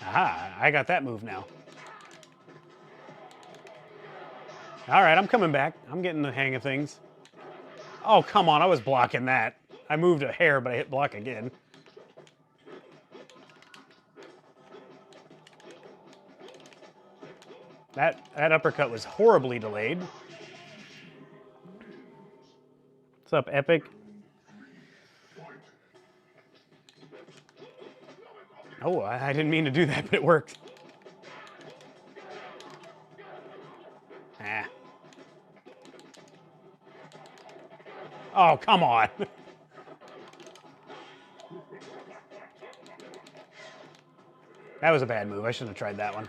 Aha, I got that move now. All right, I'm coming back. I'm getting the hang of things. Oh, come on, I was blocking that. I moved a hair, but I hit block again. That uppercut was horribly delayed. What's up, Epic? Oh, I didn't mean to do that, but it worked. Ah. Oh, come on. That was a bad move. I shouldn't have tried that one.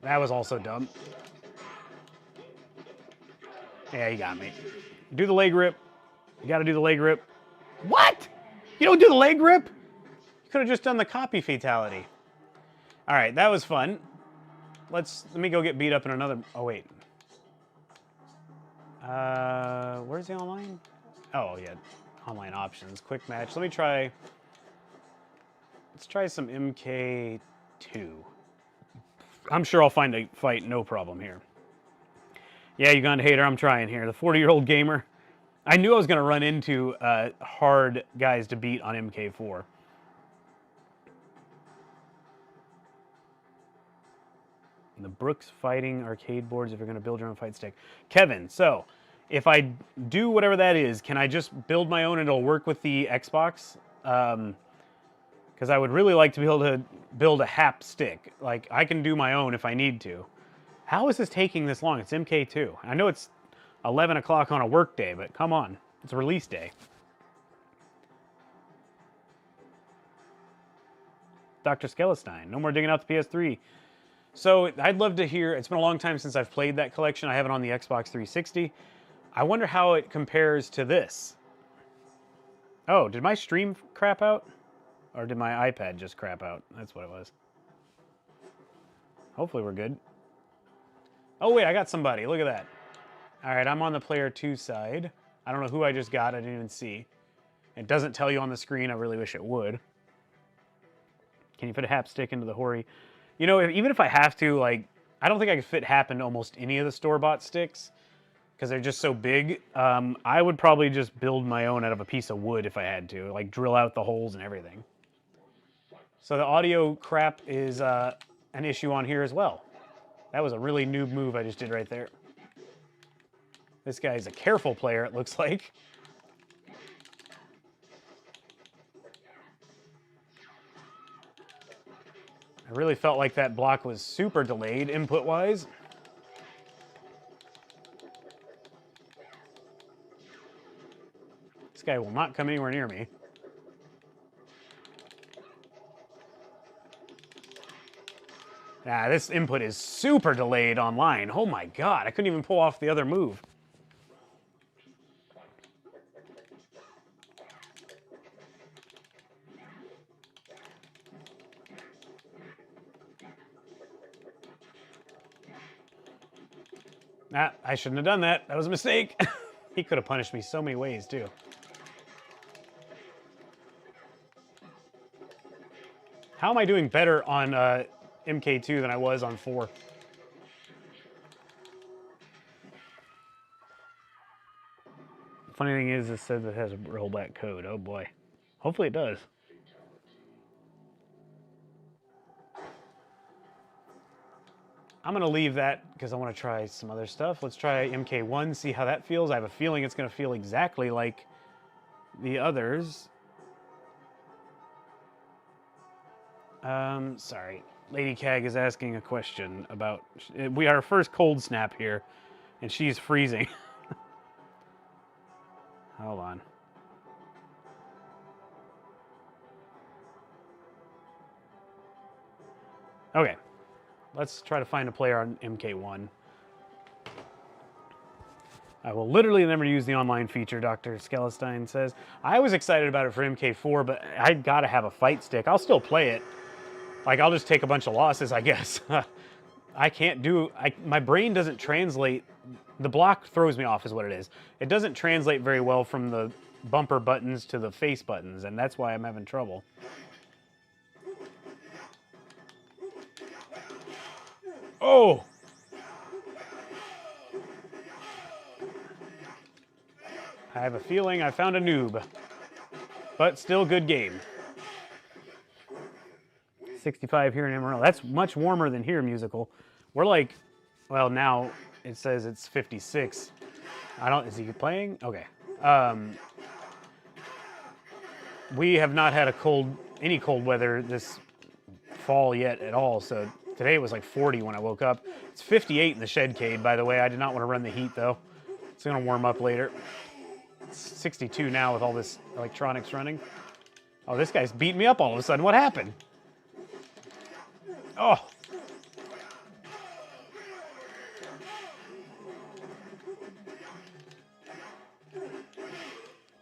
That was also dumb. Yeah, you got me. Do the leg rip. You got to do the leg rip. What? You don't do the leg rip? You could have just done the copy fatality. All right, that was fun. Let me go get beat up in another. Oh wait. Where's the online? Oh yeah, online options, quick match. Let me try. Let's try some MK2. I'm sure I'll find a fight, no problem here. Yeah, Uganda hater, I'm trying here. The 40-year-old gamer. I knew I was going to run into hard guys to beat on MK4. The Brooks Fighting arcade boards if you're going to build your own fight stick. Kevin, so if I do whatever that is, can I just build my own and it'll work with the Xbox? Because I would really like to be able to build a HAP stick. Like, I can do my own if I need to. How is this taking this long? It's MK2. I know it's 11 o'clock on a work day, but come on. It's release day. Dr. Skelestein, no more digging out the PS3. So I'd love to hear, it's been a long time since I've played that collection. I have it on the Xbox 360. I wonder how it compares to this. Oh, did my stream crap out? Or did my iPad just crap out? That's what it was. Hopefully we're good. Oh wait, I got somebody. Look at that. All right, I'm on the player 2 side. I don't know who I just got. I didn't even see. It doesn't tell you on the screen. I really wish it would. Can you fit a hap stick into the Hori? You know, even if I have to, like, I don't think I could fit hap into almost any of the store-bought sticks because they're just so big. I would probably just build my own out of a piece of wood if I had to, like drill out the holes and everything. So the audio crap is an issue on here as well. That was a really noob move I just did right there. This guy's a careful player, it looks like. I really felt like that block was super delayed input-wise. This guy will not come anywhere near me. Nah, this input is super delayed online. Oh my god, I couldn't even pull off the other move. Nah, I shouldn't have done that. That was a mistake. He could have punished me so many ways, too. How am I doing better on MK2 than I was on 4? The funny thing is, it says it has a rollback code. Oh boy. Hopefully it does. I'm going to leave that because I want to try some other stuff. Let's try MK1, see how that feels. I have a feeling it's going to feel exactly like the others. Sorry. Lady Cag is asking a question about... We are our first cold snap here, and she's freezing. Hold on. Okay. Let's try to find a player on MK1. I will literally never use the online feature, Dr. Skelestein says. I was excited about it for MK4, but I gotta have a fight stick. I'll still play it. Like, I'll just take a bunch of losses, I guess. I can't do... my brain doesn't translate... The block throws me off is what it is. It doesn't translate very well from the bumper buttons to the face buttons, and that's why I'm having trouble. Oh! I have a feeling I found a noob. But still good game. 65 here in Amarillo. That's much warmer than here, Musical. We're like, well, now it says it's 56. Is he playing? Okay. We have not had any cold weather this fall yet at all, so today it was like 40 when I woke up. It's 58 in the Shedcade, by the way. I did not want to run the heat, though. It's going to warm up later. It's 62 now with all this electronics running. Oh, this guy's beating me up all of a sudden. What happened? Oh.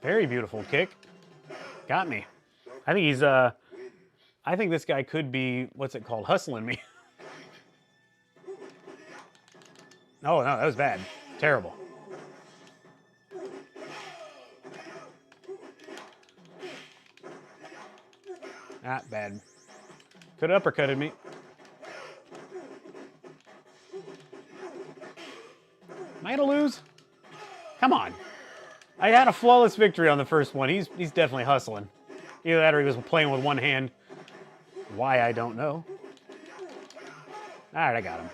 Very beautiful kick. Got me. I think he's, I think this guy could be, what's it called, hustling me. Oh, no, that was bad. Terrible. Not bad. Could have uppercutted me. Am I gonna lose? Come on. I had a flawless victory on the first one. He's definitely hustling. Either that or he was playing with one hand. Why, I don't know. All right, I got him.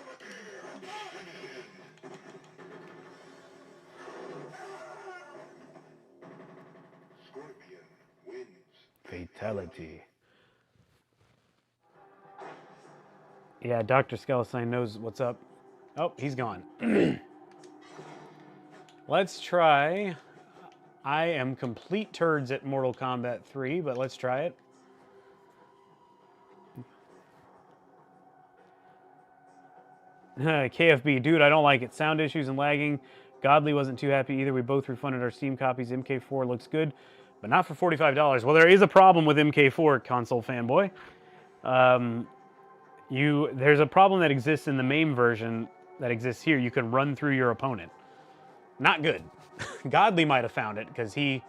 Fatality. Yeah, Dr. Skelestein knows what's up. Oh, he's gone. Let's try... I am complete turds at Mortal Kombat 3, but let's try it. KFB, dude, I don't like it. Sound issues and lagging. Godly wasn't too happy either. We both refunded our Steam copies. MK4 looks good, but not for $45. Well, there is a problem with MK4, console fanboy. There's a problem that exists in the MAME version that exists here. You can run through your opponent. Not good. Godly might have found it because he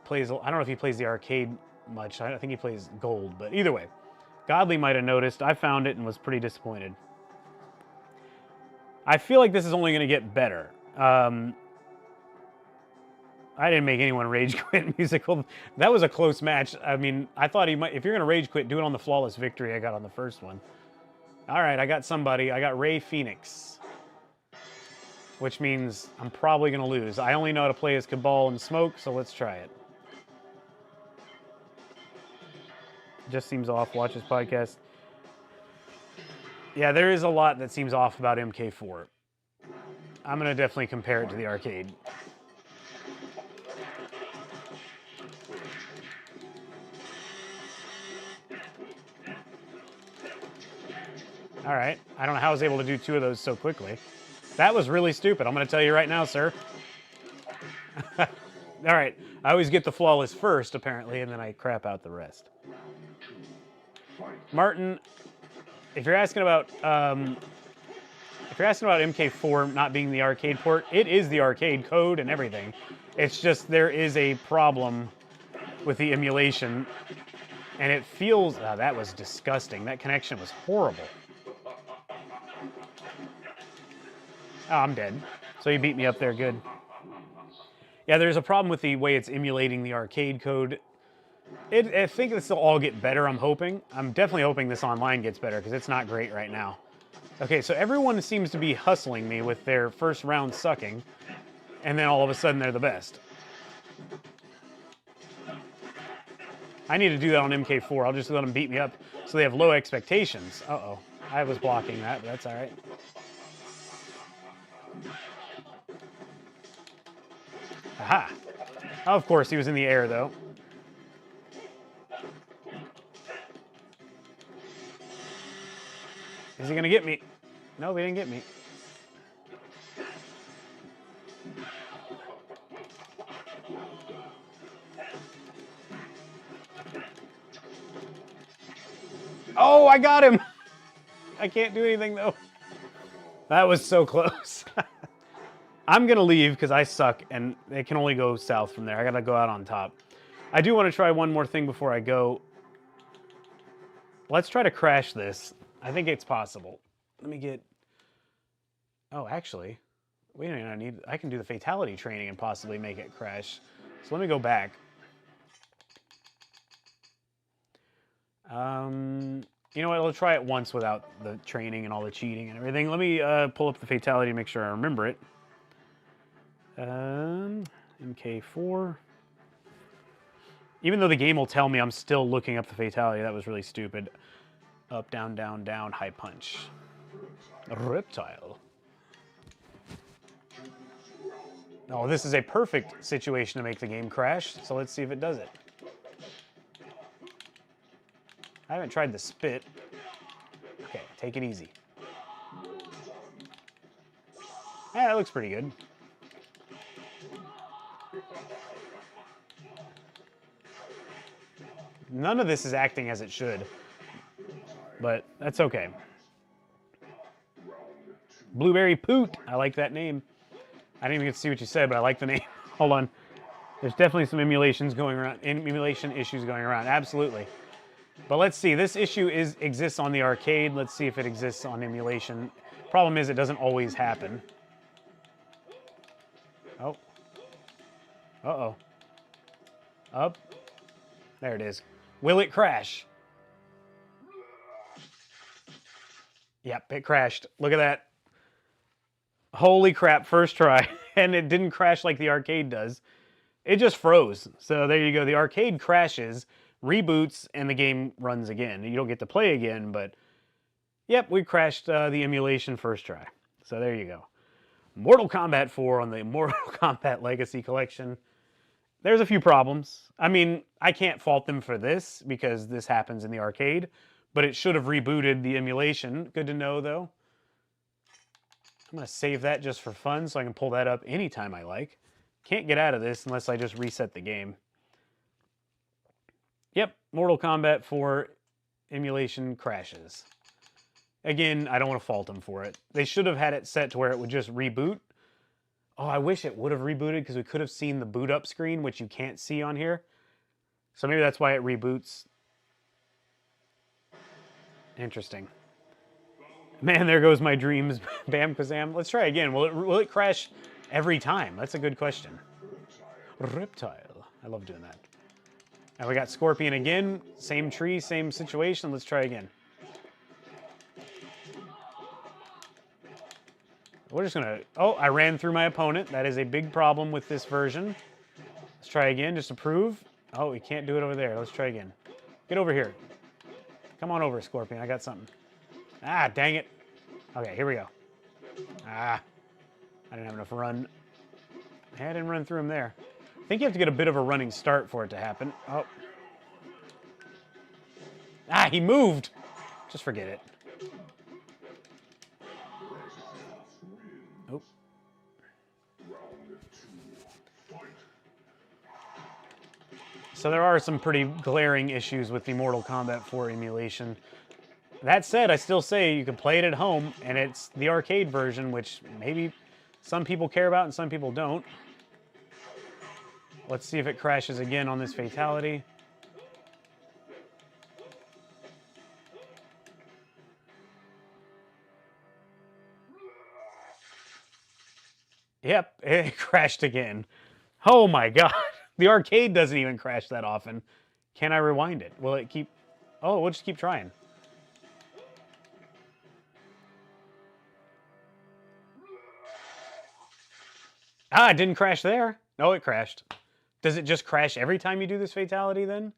plays. I don't know if he plays the arcade much. I think he plays gold, but either way, Godly might have noticed. I found it and was pretty disappointed. I feel like this is only going to get better. I didn't make anyone rage quit musical. That was a close match. I mean, I thought he might. If you're going to rage quit, do it on the flawless victory I got on the first one. All right, I got somebody. I got Ray Phoenix, which means I'm probably going to lose. I only know how to play as Cabal and Smoke, so let's try it. Just seems off. Watch his podcast. Yeah, there is a lot that seems off about MK4. I'm going to definitely compare it to the arcade. All right. I don't know how I was able to do two of those so quickly. That was really stupid. I'm going to tell you right now, sir. All right. I always get the flawless first, apparently, and then I crap out the rest. Martin, if you're asking about MK4 not being the arcade port, it is the arcade code and everything. It's just there is a problem with the emulation, and it feels... Oh, that was disgusting. That connection was horrible. Oh, I'm dead. So you beat me up there, good. Yeah, there's a problem with the way it's emulating the arcade code. I think this will all get better, I'm hoping. I'm definitely hoping this online gets better, because it's not great right now. Okay, so everyone seems to be hustling me with their first round sucking, and then all of a sudden they're the best. I need to do that on MK4. I'll just let them beat me up so they have low expectations. Uh-oh. I was blocking that, but that's all right. Aha! Oh, of course, he was in the air, though. Is he going to get me? No, he didn't get me. Oh, I got him! I can't do anything, though. That was so close. I'm going to leave because I suck, and it can only go south from there. I got to go out on top. I do want to try one more thing before I go. Let's try to crash this. I think it's possible. Let me get... Oh, actually... Wait a minute, I can do the fatality training and possibly make it crash. So let me go back. You know what, I'll try it once without the training and all the cheating and everything. Let me pull up the fatality and make sure I remember it. MK4. Even though the game will tell me, I'm still looking up the fatality. That was really stupid. Up, down, down, down, high punch. A reptile. Oh, this is a perfect situation to make the game crash, so let's see if it does it. I haven't tried the spit. Okay, take it easy. Yeah, that looks pretty good. None of this is acting as it should, but that's okay. Blueberry Poot. I like that name. I didn't even get to see what you said, but I like the name. Hold on. There's definitely some emulation issues going around. Absolutely. But let's see. This issue exists on the arcade. Let's see if it exists on emulation. Problem is, it doesn't always happen. Oh. Uh-oh. Up. There it is. Will it crash? Yep, it crashed. Look at that. Holy crap, first try. And it didn't crash like the arcade does. It just froze. So there you go. The arcade crashes, reboots, and the game runs again. You don't get to play again, but yep, we crashed the emulation first try. So there you go. Mortal Kombat 4 on the Mortal Kombat Legacy Collection. There's a few problems. I mean, I can't fault them for this because this happens in the arcade, but it should have rebooted the emulation. Good to know, though. I'm going to save that just for fun so I can pull that up anytime I like. Can't get out of this unless I just reset the game. Yep, Mortal Kombat 4 emulation crashes. Again, I don't want to fault them for it. They should have had it set to where it would just reboot. Oh, I wish it would have rebooted because we could have seen the boot up screen, which you can't see on here. So maybe that's why it reboots. Interesting. Man, there goes my dreams. Bam Kazam. Let's try again. Will it crash every time? That's a good question. Reptile. I love doing that. And we got Scorpion again. Same tree, same situation. Let's try again. We're just gonna... Oh, I ran through my opponent. That is a big problem with this version. Let's try again, just to prove. Oh, we can't do it over there. Let's try again. Get over here. Come on over, Scorpion. I got something. Ah, dang it. Okay, here we go. Ah. I didn't have enough run. I didn't run through him there. I think you have to get a bit of a running start for it to happen. Oh. Ah, he moved. Just forget it. Oh. So there are some pretty glaring issues with the Mortal Kombat 4 emulation. That said, I still say you can play it at home, and it's the arcade version, which maybe some people care about and some people don't. Let's see if it crashes again on this fatality. Yep, it crashed again. Oh my god. The arcade doesn't even crash that often. Can I rewind it? Will it keep... Oh, we'll just keep trying. Ah, it didn't crash there. No, it crashed. Does it just crash every time you do this fatality then?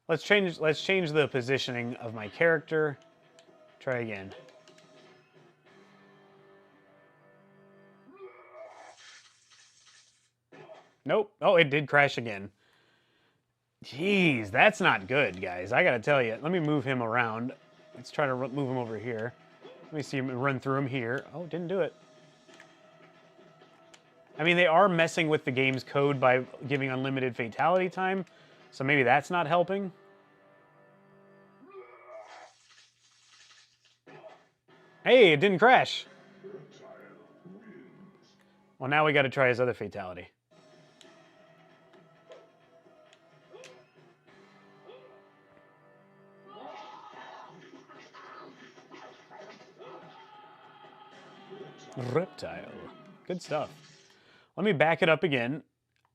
Let's change the positioning of my character. Try again. Nope. Oh, it did crash again. Jeez, that's not good, guys. I gotta tell you. Let me move him around. Let's try to move him over here. Let me see him run through him here. Oh, didn't do it. I mean, they are messing with the game's code by giving unlimited fatality time, so maybe that's not helping. Hey, it didn't crash. Well, now we got to try his other fatality. Reptile. Good stuff. Let me back it up again.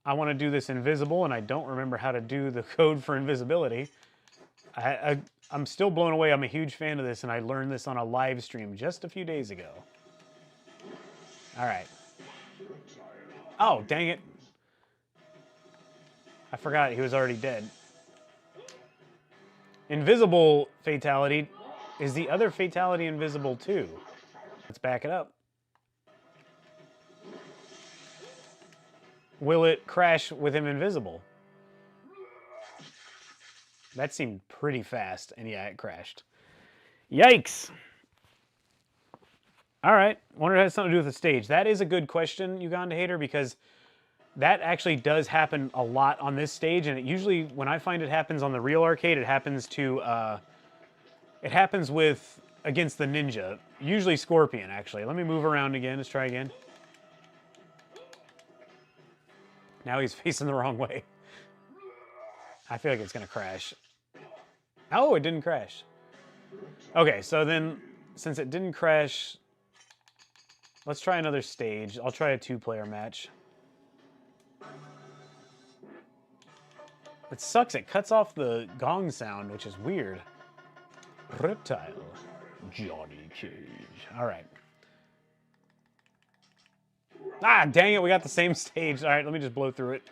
I want to do this invisible, and I don't remember how to do the code for invisibility. I'm still blown away. I'm a huge fan of this, and I learned this on a live stream just a few days ago. All right. Oh, dang it. I forgot he was already dead. Invisible fatality. Is the other fatality invisible too? Let's back it up. Will it crash with him invisible? That seemed pretty fast, and yeah, it crashed. Yikes! All right, wonder if it has something to do with the stage. That is a good question, Uganda Hater, because that actually does happen a lot on this stage, and it usually, when I find it happens on the real arcade, it happens with, against the ninja. Usually Scorpion, actually. Let me move around again. Let's try again. Now he's facing the wrong way. I feel like it's going to crash. Oh, it didn't crash. Okay, so then, since it didn't crash, let's try another stage. I'll try a 2-player match. It sucks. It cuts off the gong sound, which is weird. Reptile. Johnny Cage. All right. Ah, dang it. We got the same stage. All right, let me just blow through it.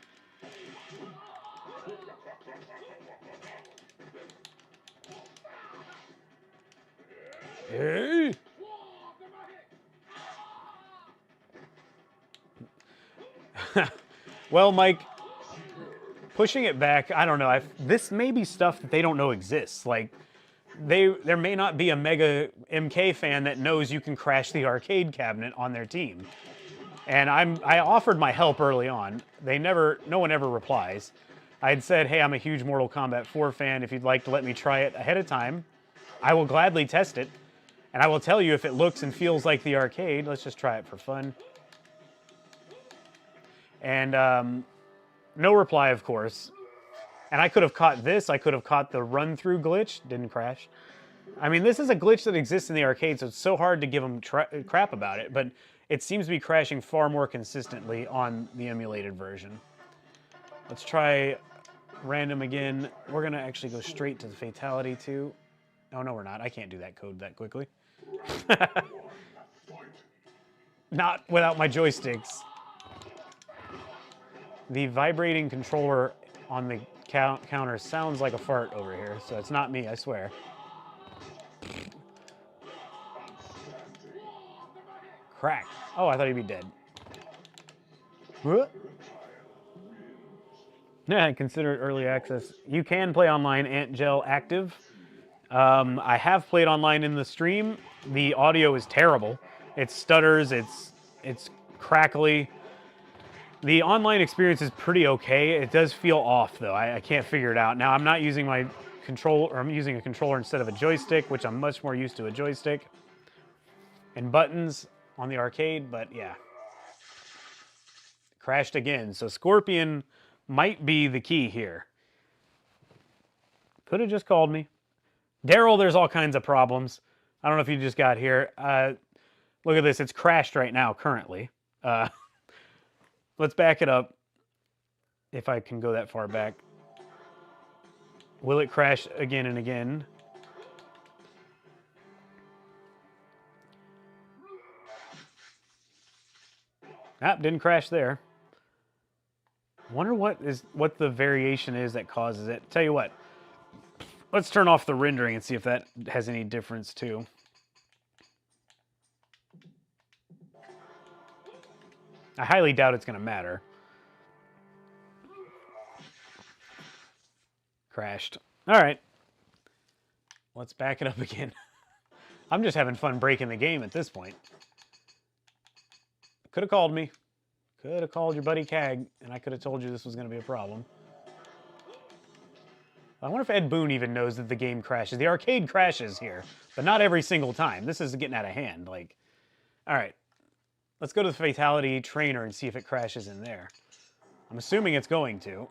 Hey. Well, Mike, pushing it back, I don't know. This may be stuff that they don't know exists. Like, there may not be a mega MK fan that knows you can crash the arcade cabinet on their team. And I offered my help early on. No one ever replies. I had said, hey, I'm a huge Mortal Kombat 4 fan. If you'd like to let me try it ahead of time, I will gladly test it. And I will tell you if it looks and feels like the arcade. Let's just try it for fun. And no reply, of course. And I could have caught this. I could have caught the run-through glitch. Didn't crash. I mean, this is a glitch that exists in the arcade, so it's so hard to give them crap about it. But it seems to be crashing far more consistently on the emulated version. Let's try random again. We're going to actually go straight to the fatality, too. Oh, no, we're not. I can't do that code that quickly. Not without my joysticks. The vibrating controller on the counter sounds like a fart over here, so it's not me, I swear. Crack. Oh, I thought he'd be dead. Yeah, consider it early access. You can play online, Antgel active. I have played online in the stream. The audio is terrible. It stutters, it's crackly. The online experience is pretty okay. It does feel off, though. I can't figure it out. Now, I'm not using my control, or I'm using a controller instead of a joystick, which I'm much more used to a joystick and buttons on the arcade, but yeah. Crashed again. So Scorpion might be the key here. Could have just called me. Daryl, there's all kinds of problems. I don't know if you just got here. Look at this. It's crashed right now, currently. Let's back it up. If I can go that far back. Will it crash again and again? Ah, didn't crash there. Wonder what the variation is that causes it. Tell you what. Let's turn off the rendering and see if that has any difference too. I highly doubt it's going to matter. Crashed. All right. Let's back it up again. I'm just having fun breaking the game at this point. Could have called me. Could have called your buddy Cag, and I could have told you this was going to be a problem. I wonder if Ed Boon even knows that the game crashes. The arcade crashes here, but not every single time. This is getting out of hand. Like, all right. Let's go to the Fatality Trainer and see if it crashes in there. I'm assuming it's going to.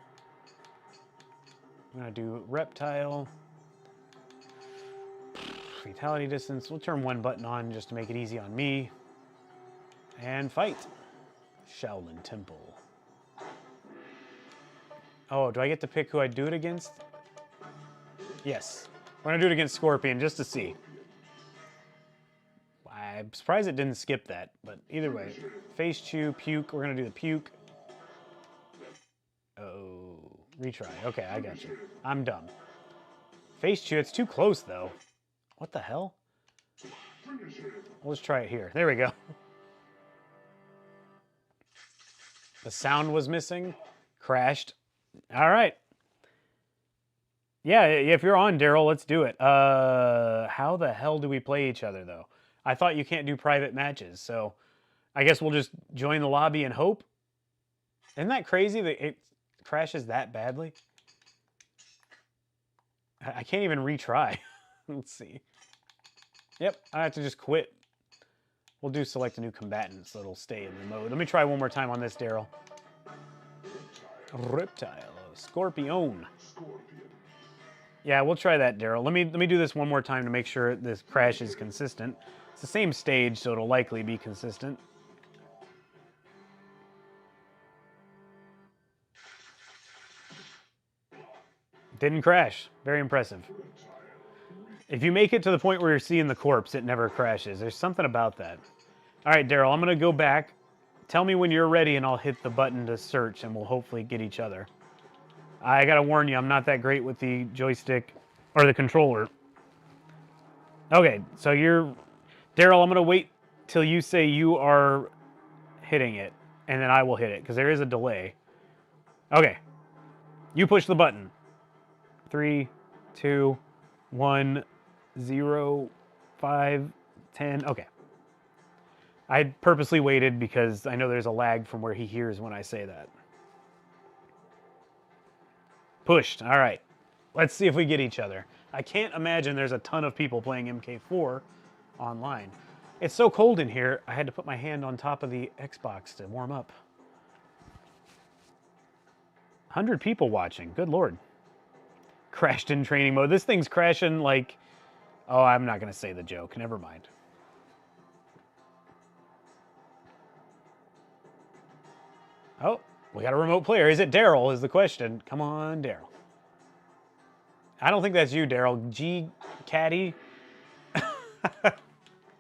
I'm going to do Reptile. Fatality Distance. We'll turn one button on just to make it easy on me. And fight. Shaolin Temple. Oh, do I get to pick who I do it against? Yes. We're going to do it against Scorpion just to see. I'm surprised it didn't skip that, but either way. Face Chew, Puke. We're going to do the Puke. Oh, retry. Okay, I got you. I'm dumb. Face Chew, it's too close, though. What the hell? Let's try it here. There we go. The sound was missing. Crashed. All right. Yeah, if you're on, Daryl, let's do it. How the hell do we play each other, though? I thought you can't do private matches, so I guess we'll just join the lobby and hope. Isn't that crazy that it crashes that badly? I can't even retry. Let's see. Yep, I have to just quit. We'll do select a new combatant so it'll stay in the mode. Let me try one more time on this, Daryl. Reptile. Scorpion. Yeah, we'll try that, Daryl. Let me do this one more time to make sure this crash is consistent. It's the same stage, so it'll likely be consistent. Didn't crash. Very impressive. If you make it to the point where you're seeing the corpse, it never crashes. There's something about that. All right, Daryl, I'm going to go back. Tell me when you're ready, and I'll hit the button to search, and we'll hopefully get each other. I got to warn you, I'm not that great with the joystick or the controller. Okay, so you're... Daryl, I'm going to wait till you say you are hitting it, and then I will hit it, because there is a delay. Okay. You push the button. 3, 2, 1, 0, 5, 10. Okay. I purposely waited because I know there's a lag from where he hears when I say that. Pushed. All right. Let's see if we get each other. I can't imagine there's a ton of people playing MK4 online. It's so cold in here, I had to put my hand on top of the Xbox to warm up. 100 people watching. Good Lord. Crashed in training mode. This thing's crashing like... Oh, I'm not going to say the joke. Never mind. Oh, we got a remote player. Is it Daryl is the question. Come on, Daryl. I don't think that's you, Daryl. G. Caddy.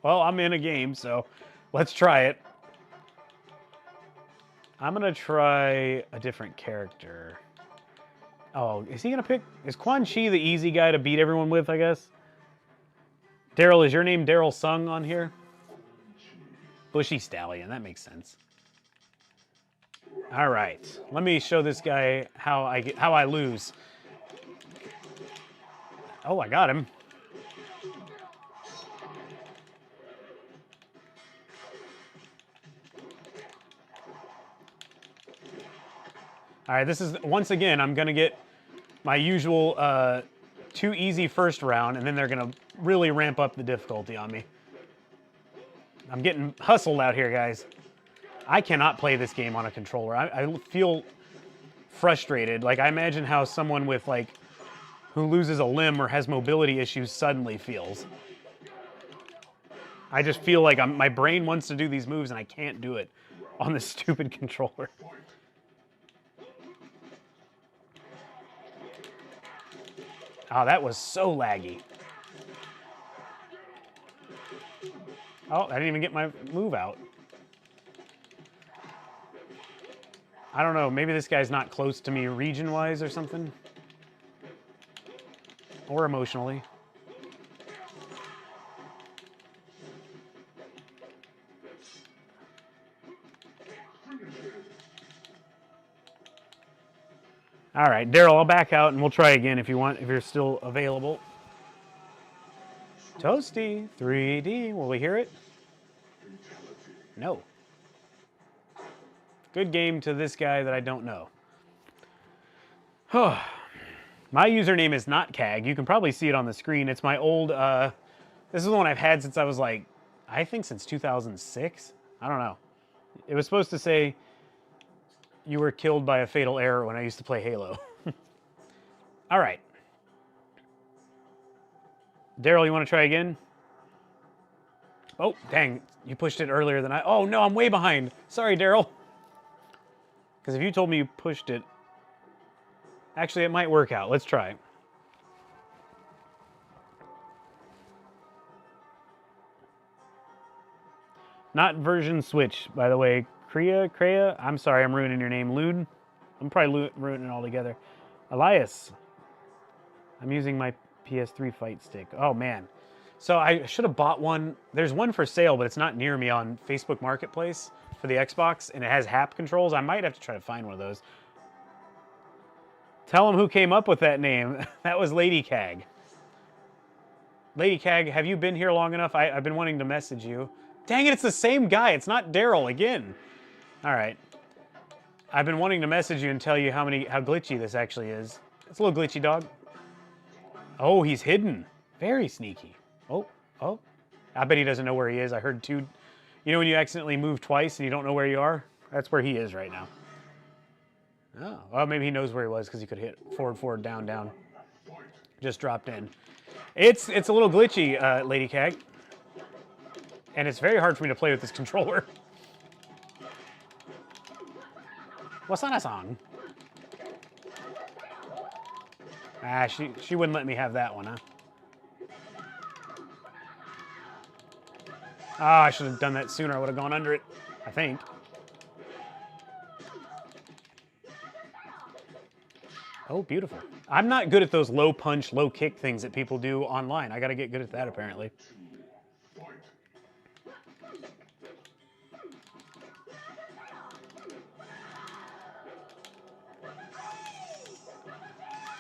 Well, I'm in a game, so let's try it. I'm going to try a different character. Oh, is he going to pick... Is Quan Chi the easy guy to beat everyone with, I guess? Daryl, is your name Daryl Sung on here? Bushy Stallion, that makes sense. All right, let me show this guy how I lose. Oh, I got him. All right, this is, once again, I'm going to get my usual too easy first round, and then they're going to really ramp up the difficulty on me. I'm getting hustled out here, guys. I cannot play this game on a controller. I feel frustrated. Like, I imagine how someone with, like, who loses a limb or has mobility issues suddenly feels. I just feel like my brain wants to do these moves, and I can't do it on this stupid controller. Oh, that was so laggy. Oh, I didn't even get my move out. I don't know, maybe this guy's not close to me region-wise or something. Or emotionally. All right, Daryl, I'll back out and we'll try again if you want, if you're still available. Toasty, 3D, will we hear it? No. Good game to this guy that I don't know. My username is not CAG. You can probably see it on the screen. It's my old, this is the one I've had since I was like, I think since 2006. I don't know. It was supposed to say you were killed by a fatal error when I used to play Halo. All right. Daryl, you want to try again? Oh, dang. You pushed it earlier than I... Oh, no, I'm way behind. Sorry, Daryl. Because if you told me you pushed it... Actually, it might work out. Let's try. Not version switch, by the way. Kreia? I'm sorry, I'm ruining your name. Lude? I'm probably ruining it all together. Elias. I'm using my PS3 fight stick. Oh, man. So I should have bought one. There's one for sale, but it's not near me on Facebook Marketplace for the Xbox, and it has HAP controls. I might have to try to find one of those. Tell them who came up with that name. That was Lady Cag. Lady Cag, have you been here long enough? I've been wanting to message you. Dang it, it's the same guy. It's not Daryl again. All right. I've been wanting to message you and tell you how glitchy this actually is. It's a little glitchy, dog. Oh, he's hidden. Very sneaky. Oh. I bet he doesn't know where he is. I heard two. You know when you accidentally move twice and you don't know where you are? That's where he is right now. Oh, well, maybe he knows where he was because he could hit forward, down, down. Just dropped in. It's a little glitchy, Lady Cag. And it's very hard for me to play with this controller. What's on a song? Ah, she wouldn't let me have that one, huh? Ah, I should have done that sooner. I would have gone under it, I think. Oh, beautiful. I'm not good at those low punch, low kick things that people do online. I got to get good at that, apparently.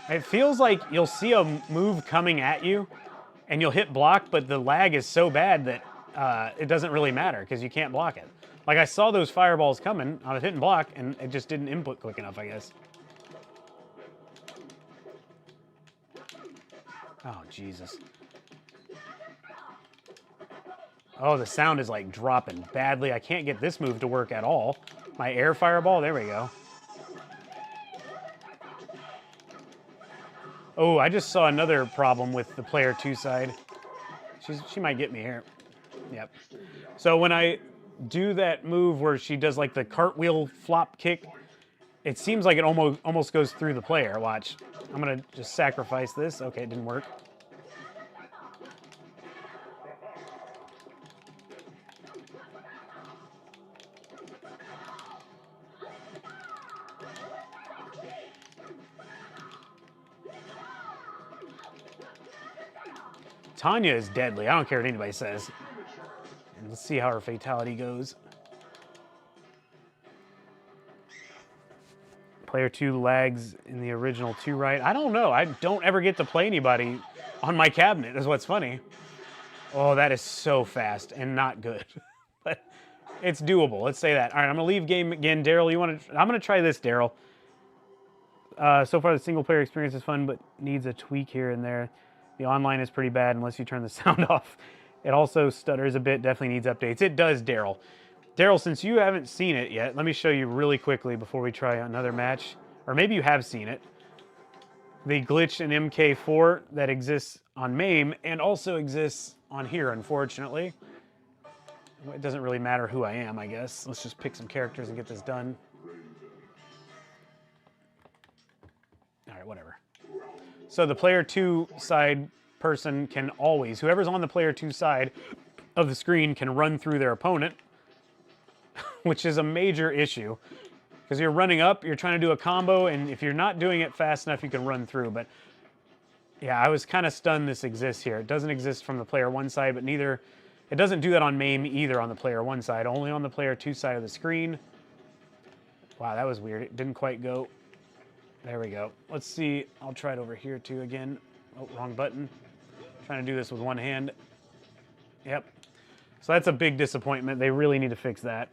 It feels like you'll see a move coming at you, and you'll hit block, but the lag is so bad that it doesn't really matter because you can't block it. Like, I saw those fireballs coming, I was hitting block, and it just didn't input quick enough, I guess. Oh, Jesus. Oh, the sound is like dropping badly. I can't get this move to work at all. My air fireball, there we go. Oh, I just saw another problem with the player 2 side. She might get me here. Yep. So when I do that move where she does like the cartwheel flop kick, it seems like it almost goes through the player. Watch. I'm going to just sacrifice this. Okay, it didn't work. Tanya is deadly. I don't care what anybody says. And let's see how her fatality goes. Player 2 lags in the original 2 right. I don't know. I don't ever get to play anybody on my cabinet, is what's funny. Oh, that is so fast and not good. But it's doable. Let's say that. All right, I'm going to leave game again. Daryl, I'm going to try this, Daryl. So far, the single-player experience is fun, but needs a tweak here and there. The online is pretty bad unless you turn the sound off. It also stutters a bit, definitely needs updates. It does, Daryl. Daryl, since you haven't seen it yet, let me show you really quickly before we try another match. Or maybe you have seen it. The glitch in MK4 that exists on MAME and also exists on here, unfortunately. It doesn't really matter who I am, I guess. Let's just pick some characters and get this done. All right, whatever. So the player 2 side person can always, whoever's on the player 2 side of the screen can run through their opponent, which is a major issue. Because you're running up, you're trying to do a combo, and if you're not doing it fast enough, you can run through. But yeah, I was kind of stunned this exists here. It doesn't exist from the player 1 side, but neither, it doesn't do that on MAME either on the player 1 side, only on the player 2 side of the screen. Wow, that was weird. It didn't quite go. There we go. Let's see. I'll try it over here too again. Oh, wrong button. Trying to do this with one hand. Yep. So that's a big disappointment. They really need to fix that.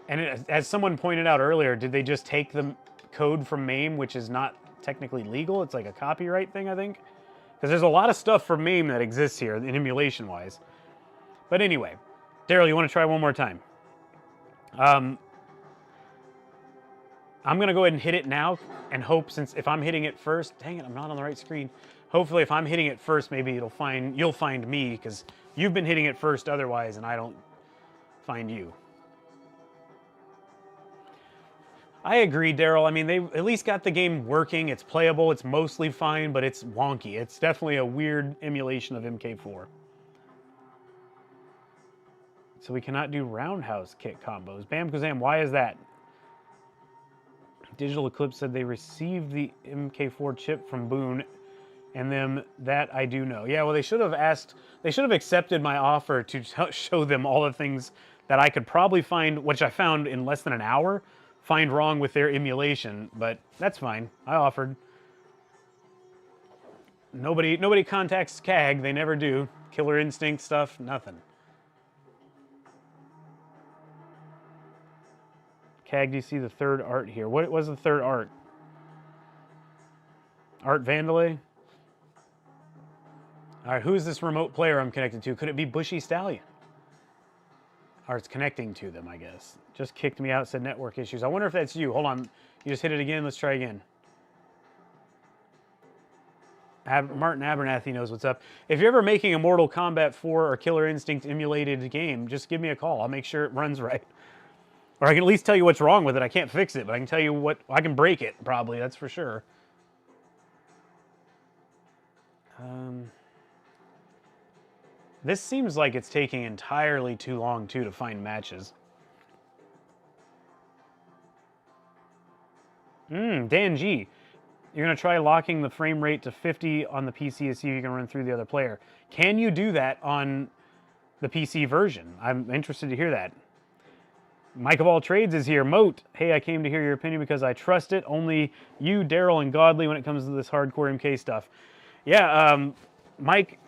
And as someone pointed out earlier, did they just take the code from MAME, which is not technically legal? It's like a copyright thing, I think. Because there's a lot of stuff from MAME that exists here, in emulation-wise. But anyway, Daryl, you want to try one more time? I'm going to go ahead and hit it now and hope, since if I'm hitting it first, dang it, I'm not on the right screen. Hopefully if I'm hitting it first, maybe you'll find me, because you've been hitting it first otherwise, and I don't find you. I agree, Daryl. I mean, they at least got the game working. It's playable. It's mostly fine, but it's wonky. It's definitely a weird emulation of MK4. So we cannot do roundhouse kick combos. Bam Kazam, why is that? Digital Eclipse said they received the MK4 chip from Boone, and them that I do know. Yeah, well, they should have accepted my offer to show them all the things that I could probably find, which I found in less than an hour, find wrong with their emulation, but that's fine. I offered. Nobody contacts CAG. They never do. Killer Instinct stuff, nothing. CAG, do you see the third art here? What was the third art? Art Vandalay? All right, who is this remote player I'm connected to? Could it be Bushy Stallion? Or it's connecting to them, I guess. Just kicked me out, said network issues. I wonder if that's you. Hold on. You just hit it again. Let's try again. Martin Abernathy knows what's up. If you're ever making a Mortal Kombat 4 or Killer Instinct emulated game, just give me a call. I'll make sure it runs right. Or I can at least tell you what's wrong with it. I can't fix it, but I can tell you what... I can break it, probably. That's for sure. This seems like it's taking entirely too long, too, to find matches. Dan G. You're going to try locking the frame rate to 50 on the PC to see if you can run through the other player. Can you do that on the PC version? I'm interested to hear that. Mike of all trades is here. Moat, hey, I came to hear your opinion because I trust it. Only you, Daryl, and Godly when it comes to this hardcore MK stuff. Yeah, Mike,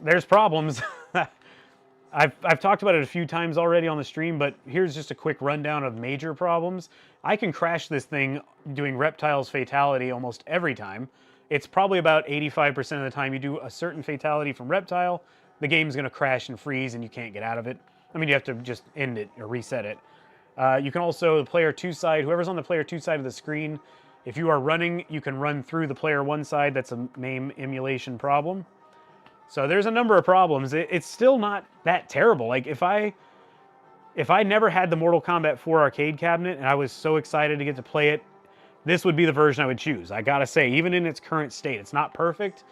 there's problems. I've talked about it a few times already on the stream, but here's just a quick rundown of major problems. I can crash this thing doing Reptile's Fatality almost every time. It's probably about 85% of the time you do a certain fatality from Reptile, the game's going to crash and freeze and you can't get out of it. I mean, you have to just end it or reset it. You can also, the player 2 side, whoever's on the player 2 side of the screen, if you are running, you can run through the player 1 side. That's a MAME emulation problem. So there's a number of problems. It's still not that terrible. Like if I never had the Mortal Kombat 4 arcade cabinet and I was so excited to get to play it, this would be the version I would choose. I gotta say, even in its current state, it's not perfect,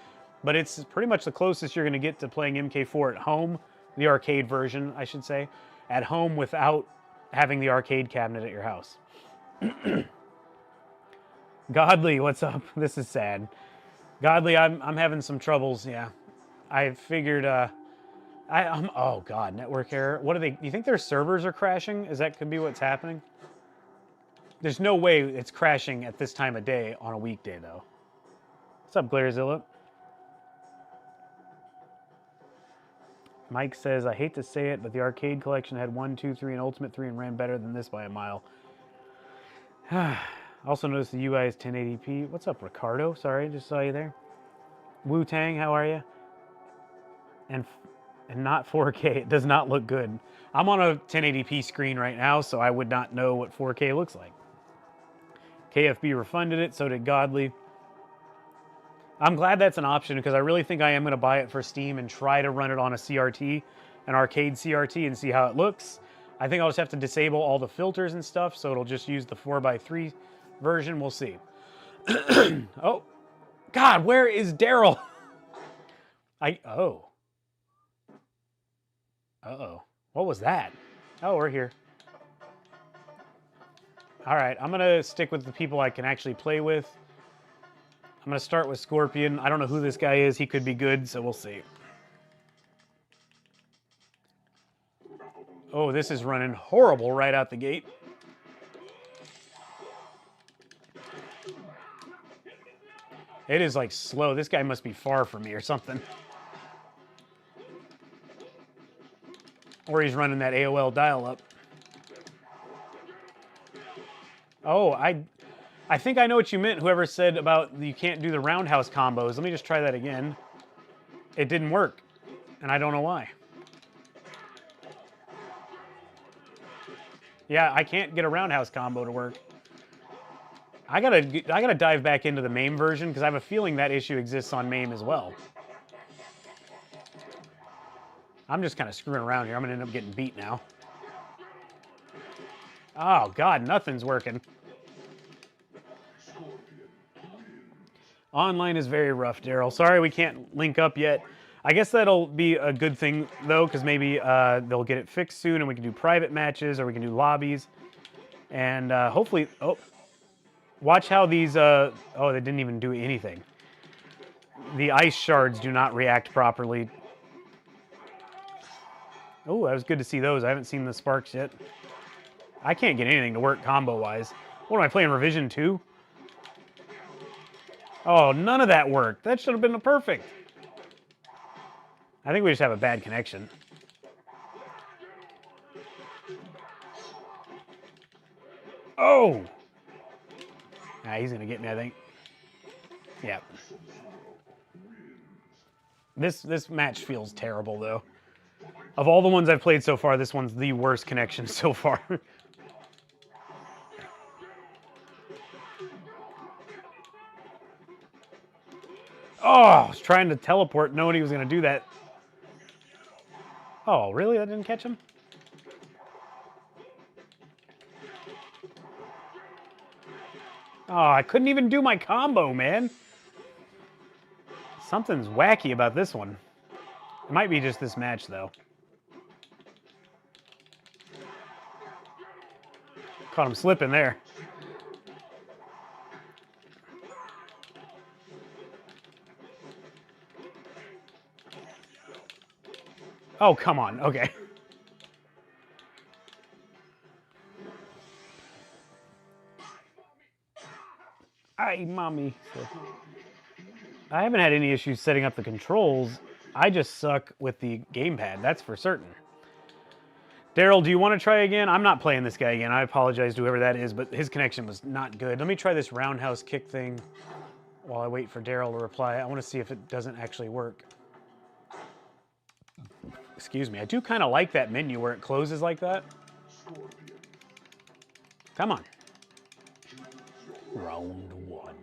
but it's pretty much the closest you're gonna get to playing MK4 at home, the arcade version, I should say, at home without having the arcade cabinet at your house. Godly, what's up? This is sad. Godly, I'm having some troubles, yeah. I figured, oh god, network error. What are they, you think their servers are crashing? Is that could be what's happening? There's no way it's crashing at this time of day on a weekday, though. What's up, Glairzilla? Mike says, I hate to say it, but the arcade collection had 1, 2, 3, and Ultimate 3 and ran better than this by a mile. Also noticed the UI is 1080p. What's up, Ricardo? Sorry, just saw you there. Wu-Tang, how are you? And not 4K. It does not look good. I'm on a 1080p screen right now, so I would not know what 4K looks like. KFB refunded it, so did Godly. I'm glad that's an option because I really think I am going to buy it for Steam and try to run it on a CRT, an arcade CRT, and see how it looks. I think I'll just have to disable all the filters and stuff, so it'll just use the 4x3 version. We'll see. Oh, God, where is Daryl? Oh. Uh-oh. What was that? Oh, we're here. All right, I'm going to stick with the people I can actually play with. I'm going to start with Scorpion. I don't know who this guy is. He could be good, so we'll see. Oh, this is running horrible right out the gate. It is, like, slow. This guy must be far from me or something. Or he's running that AOL dial-up. Oh, I think I know what you meant, whoever said about you can't do the roundhouse combos. Let me just try that again. It didn't work, and I don't know why. Yeah, I can't get a roundhouse combo to work. I gotta dive back into the MAME version because I have a feeling that issue exists on MAME as well. I'm just kind of screwing around here. I'm gonna end up getting beat now. Oh God, nothing's working. Online is very rough, Daryl. Sorry we can't link up yet. I guess that'll be a good thing though, because maybe they'll get it fixed soon, and we can do private matches or we can do lobbies, and hopefully. Oh. Watch how these, oh, they didn't even do anything. The ice shards do not react properly. Oh, that was good to see those. I haven't seen the sparks yet. I can't get anything to work combo-wise. What am I playing, Revision 2? Oh, none of that worked. That should have been perfect. I think we just have a bad connection. Oh! Ah, he's gonna get me, I think. Yeah. This match feels terrible, though. Of all the ones I've played so far, this one's the worst connection so far. Oh, I was trying to teleport knowing he was gonna do that. Oh, really? That didn't catch him? Oh, I couldn't even do my combo, man. Something's wacky about this one. It might be just this match, though. Caught him slipping there. Oh, come on. Okay. Ay, mommy. I haven't had any issues setting up the controls. I just suck with the gamepad, that's for certain. Daryl, do you want to try again? I'm not playing this guy again. I apologize to whoever that is, but his connection was not good. Let me try this roundhouse kick thing while I wait for Daryl to reply. I want to see if it doesn't actually work. Excuse me. I do kind of like that menu where it closes like that. Come on. Round one.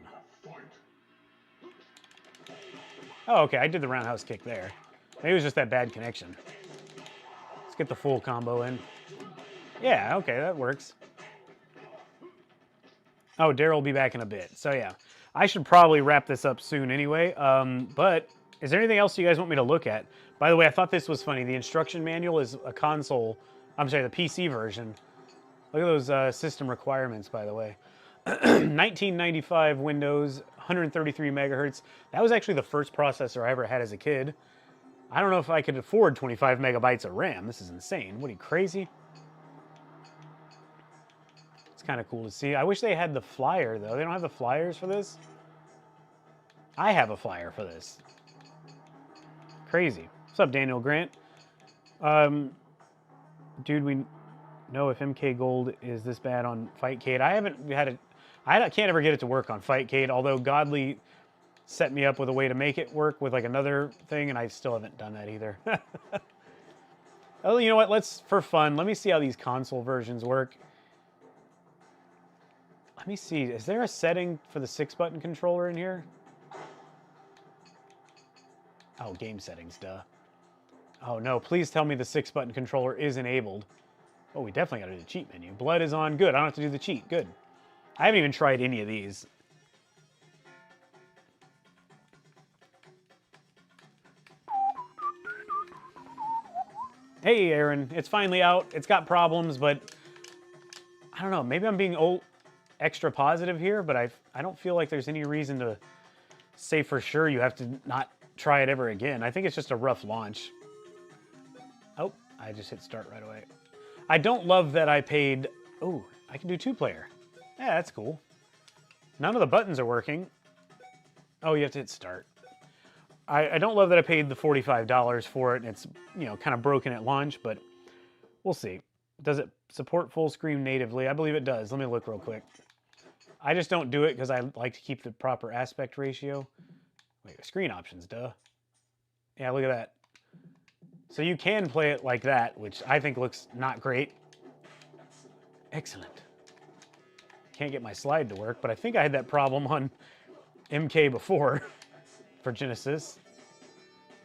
Oh, okay. I did the roundhouse kick there. Maybe it was just that bad connection. Let's get the full combo in. Yeah, okay, that works. Oh, Daryl will be back in a bit. So, yeah. I should probably wrap this up soon anyway. But is there anything else you guys want me to look at? By the way, I thought this was funny. The instruction manual is a console. I'm sorry, the PC version. Look at those system requirements, by the way. 1995 Windows, 133 megahertz. That was actually the first processor I ever had as a kid. I don't know if I could afford 25 megabytes of RAM. This is insane. What are you, crazy? It's kind of cool to see. I wish they had the flyer, though. They don't have the flyers for this? I have a flyer for this. Crazy. What's up, Daniel Grant? Dude, we know if MK Gold is this bad on Fightcade. I haven't had it. I can't ever get it to work on Fightcade, although Godly set me up with a way to make it work with like another thing, and I still haven't done that either. Oh, you know what? Let's, for fun, let me see how these console versions work. Let me see. Is there a setting for the 6-button controller in here? Oh, game settings, duh. Oh, no. Please tell me the 6-button controller is enabled. Oh, we definitely got to do the cheat menu. Blood is on. Good. I don't have to do the cheat. Good. I haven't even tried any of these. Hey, Aaron. It's finally out. It's got problems, but I don't know. Maybe I'm being extra positive here, but I don't feel like there's any reason to say for sure you have to not try it ever again. I think it's just a rough launch. Oh, I just hit start right away. I don't love that I paid... Oh, I can do 2-player. Yeah, that's cool. None of the buttons are working. Oh, you have to hit start. I don't love that I paid the $45 for it, and it's, you know, kind of broken at launch, but we'll see. Does it support full screen natively? I believe it does. Let me look real quick. I just don't do it because I like to keep the proper aspect ratio. Wait, screen options, duh. Yeah, look at that. So you can play it like that, which I think looks not great. Excellent. Can't get my slide to work, but I think I had that problem on MK before for Genesis.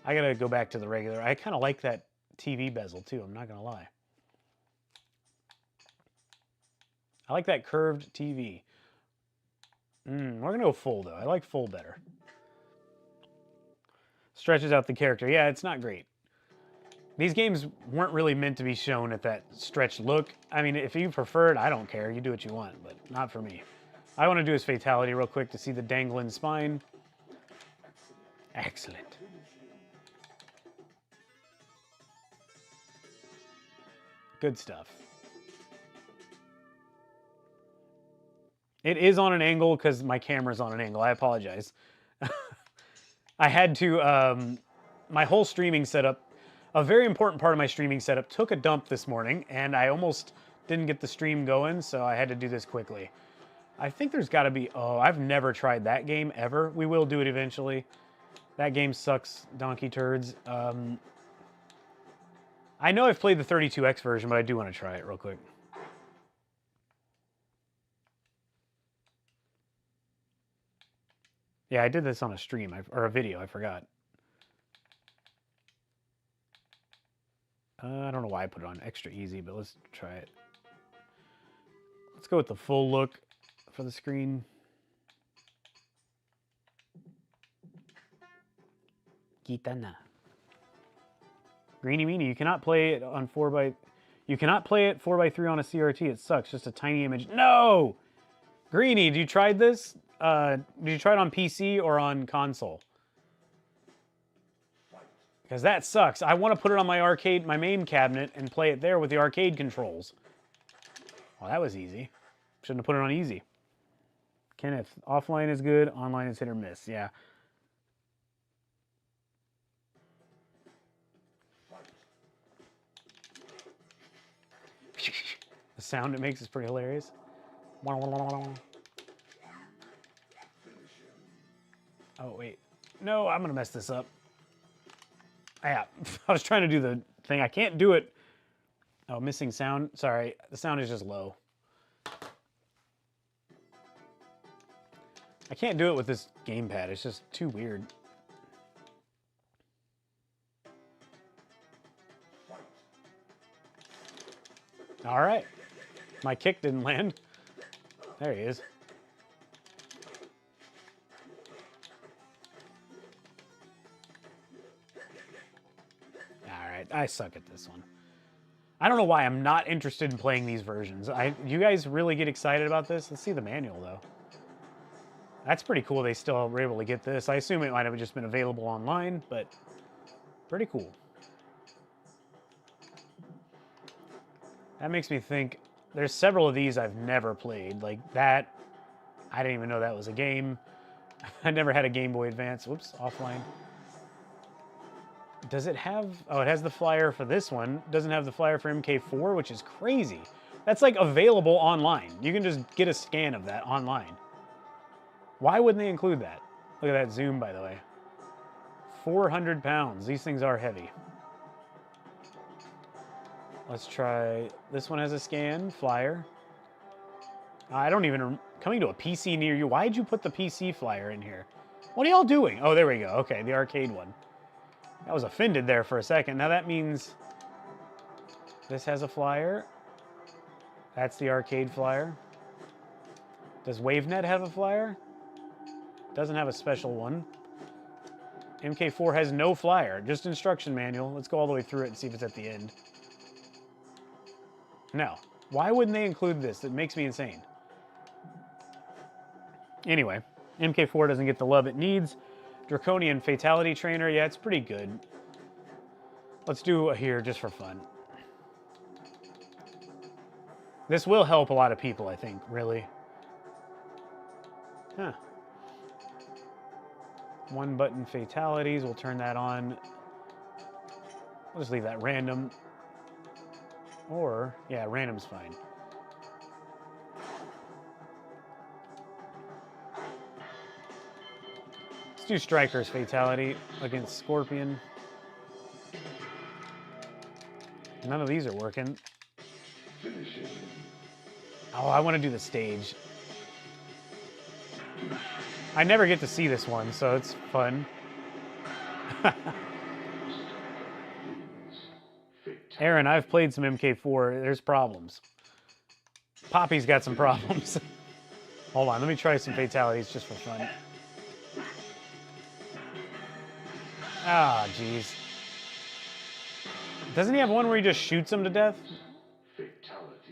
I gotta go back to the regular. I kind of like that TV bezel too, I'm not gonna lie. I like that curved TV. We're gonna go full though. I like full better. Stretches out the character. Yeah, it's not great. These games weren't really meant to be shown at that stretched look. I mean, if you prefer it, I don't care. You do what you want, but not for me. I want to do his fatality real quick to see the dangling spine. Excellent. Good stuff. It is on an angle because my camera's on an angle. I apologize. I had to, my whole streaming setup, a very important part of my streaming setup took a dump this morning, and I almost didn't get the stream going, so I had to do this quickly. I think there's got to be... Oh, I've never tried that game, ever. We will do it eventually. That game sucks, donkey turds. I know I've played the 32X version, but I do want to try it real quick. Yeah, I did this on a stream, or a video, I forgot. I don't know why I put it on extra easy, but let's try it. Let's go with the full look for the screen. Gitana. Greeny Meanie, you cannot play it on 4x... You cannot play it 4x3 on a CRT. It sucks. Just a tiny image. No! Greeny, did you try this? Did you try it on PC or on console? Because that sucks. I want to put it on my arcade, my main cabinet, and play it there with the arcade controls. Well, that was easy. Shouldn't have put it on easy. Kenneth, offline is good, online is hit or miss. Yeah. The sound it makes is pretty hilarious. Oh, wait. No, I'm going to mess this up. Yeah, I was trying to do the thing. I can't do it. Oh, missing sound. Sorry, the sound is just low. I can't do it with this gamepad. It's just too weird. All right. My kick didn't land. There he is. All right, I suck at this one. I don't know why I'm not interested in playing these versions. You guys really get excited about this? Let's see the manual, though. That's pretty cool they still were able to get this. I assume it might have just been available online, but pretty cool. That makes me think there's several of these I've never played. Like that, I didn't even know that was a game. I never had a Game Boy Advance. Whoops, offline. Does it have... Oh, it has the flyer for this one. Doesn't have the flyer for MK4, which is crazy. That's like available online. You can just get a scan of that online. Why wouldn't they include that? Look at that zoom, by the way. 400 pounds. These things are heavy. Let's try... This one has a scan, flyer. I don't even... Coming to a PC near you. Why'd you put the PC flyer in here? What are y'all doing? Oh, there we go. Okay, the arcade one. I was offended there for a second. Now that means this has a flyer. That's the arcade flyer. Does WaveNet have a flyer? Doesn't have a special one. MK4 has no flyer, just instruction manual. Let's go all the way through it and see if it's at the end. No. Why wouldn't they include this? It makes me insane. Anyway, MK4 doesn't get the love it needs. Draconian Fatality Trainer, yeah, it's pretty good. Let's do here just for fun. This will help a lot of people, I think, really. Huh. One button fatalities, we'll turn that on. We'll just leave that random. Or, yeah, random's fine. Let's do Striker's Fatality against Scorpion. None of these are working. Oh, I want to do the stage. I never get to see this one, so it's fun. Aaron, I've played some MK4. There's problems. Poppy's got some problems. Hold on, let me try some fatalities just for fun. Ah, jeez. Doesn't he have one where he just shoots them to death?